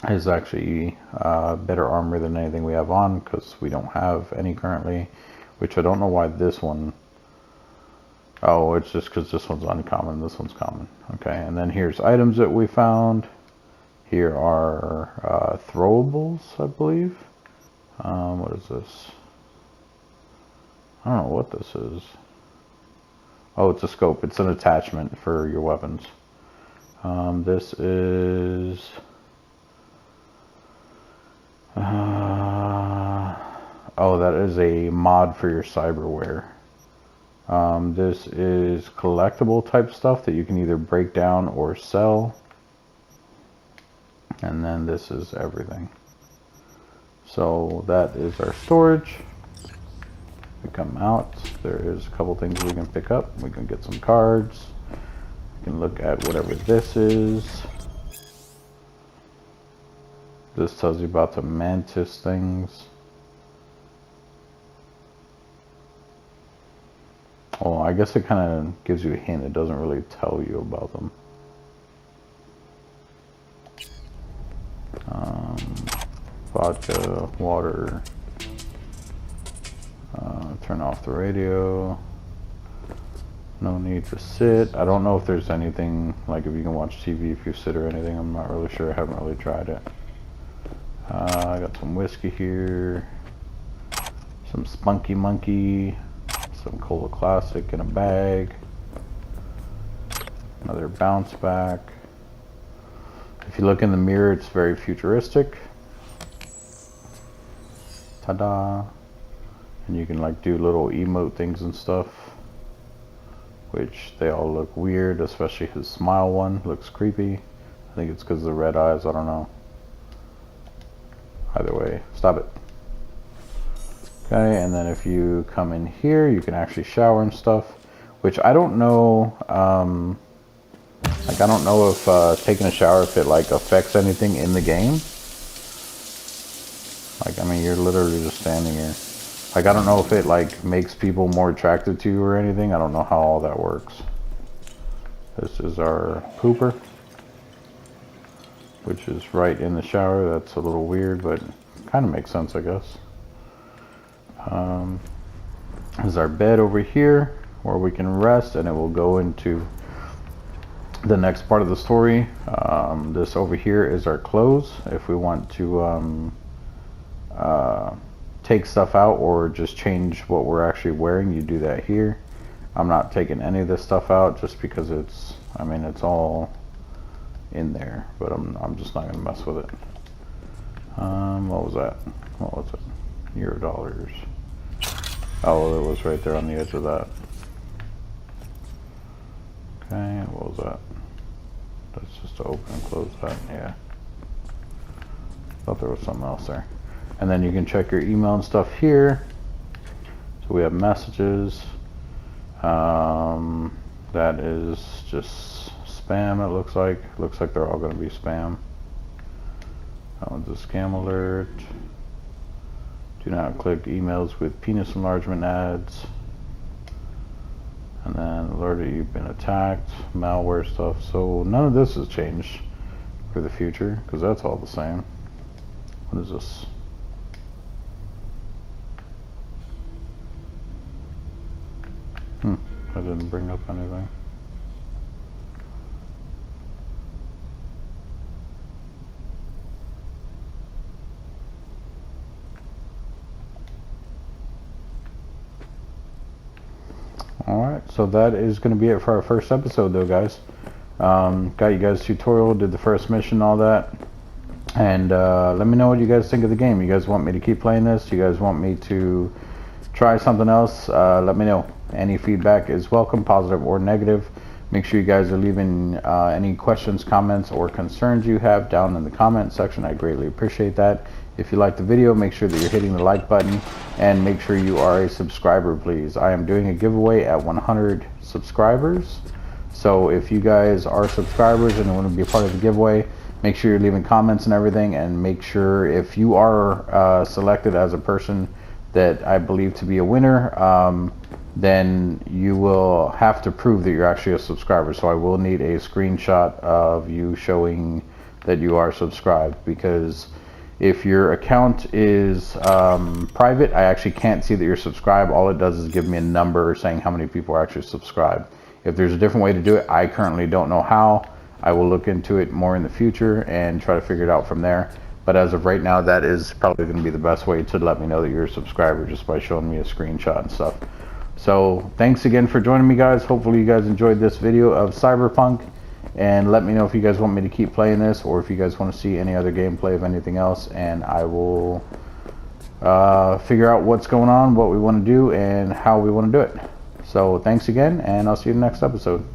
is actually better armor than anything we have on, because we don't have any currently, which I don't know why this one. Oh, it's just because this one's uncommon, this one's common. Okay, and then here's items that we found. Here are throwables, I believe. What is this? I don't know what this is. Oh, it's a scope. It's an attachment for your weapons. This is oh, that is a mod for your cyberware. This is collectible type stuff that you can either break down or sell. And then this is everything. So that is our storage. We come out, there is a couple things we can pick up. We can get some cards. We can look at whatever this is. This tells you about the mantis things. Oh, I guess it kind of gives you a hint. It doesn't really tell you about them. Vodka, water. Turn off the radio. No need to sit. I don't know if there's anything, like if you can watch TV if you sit or anything. I'm not really sure. I haven't really tried it. I got some whiskey here. Some Spunky Monkey. Some Cola Classic in a bag. Another bounce back. If you look in the mirror, it's very futuristic. Ta-da! And you can like do little emote things and stuff, which they all look weird, especially his smile one looks creepy. I think it's because of the red eyes, I don't know. Either way, stop it. Okay, and then if you come in here, you can actually shower and stuff, which I don't know, like I don't know if taking a shower, if it like affects anything in the game. Like, I mean, you're literally just standing here. Like, I don't know if it like makes people more attracted to you or anything. I don't know how all that works. This is our pooper, which is right in the shower. That's a little weird, but kind of makes sense, I guess. This is our bed over here where we can rest, and it will go into the next part of the story. This over here is our clothes. If we want to take stuff out or just change what we're actually wearing, you do that here. I'm not taking any of this stuff out just because it's, I mean, it's all in there, but I'm just not gonna mess with it. What was that? What was it? $. Oh, it was right there on the edge of that. Okay, what was that? That's just to open and close that, yeah. Thought there was something else there. And then you can check your email and stuff here. So we have messages. That is just spam, it looks like. Looks like they're all going to be spam. That one's a scam alert. Do not click emails with penis enlargement ads. And then alert that you've been attacked, malware stuff. So none of this has changed for the future because that's all the same. What is this? I didn't bring up anything. Alright, so that is going to be it for our first episode though, guys. Got you guys tutorial, did the first mission, all that. And let me know what you guys think of the game. You guys want me to keep playing this? You guys want me to try something else? Let me know. Any feedback is welcome, positive or negative. Make sure you guys are leaving any questions, comments, or concerns you have down in the comment section. I greatly appreciate that. If you like the video, make sure that you're hitting the like button and make sure you are a subscriber, please. I am doing a giveaway at 100 subscribers. So if you guys are subscribers and want to be a part of the giveaway, make sure you're leaving comments and everything, and make sure if you are selected as a person that I believe to be a winner, then you will have to prove that you're actually a subscriber. So I will need a screenshot of you showing that you are subscribed, because if your account is private, I actually can't see that you're subscribed. All it does is give me a number saying how many people are actually subscribed. If there's a different way to do it, I currently don't know how. I will look into it more in the future and try to figure it out from there. But as of right now, that is probably going to be the best way to let me know that you're a subscriber, just by showing me a screenshot and stuff. So thanks again for joining me, guys. Hopefully you guys enjoyed this video of Cyberpunk. And let me know if you guys want me to keep playing this, or if you guys want to see any other gameplay of anything else, and I will figure out what's going on, what we want to do, and how we want to do it. So thanks again, and I'll see you in the next episode.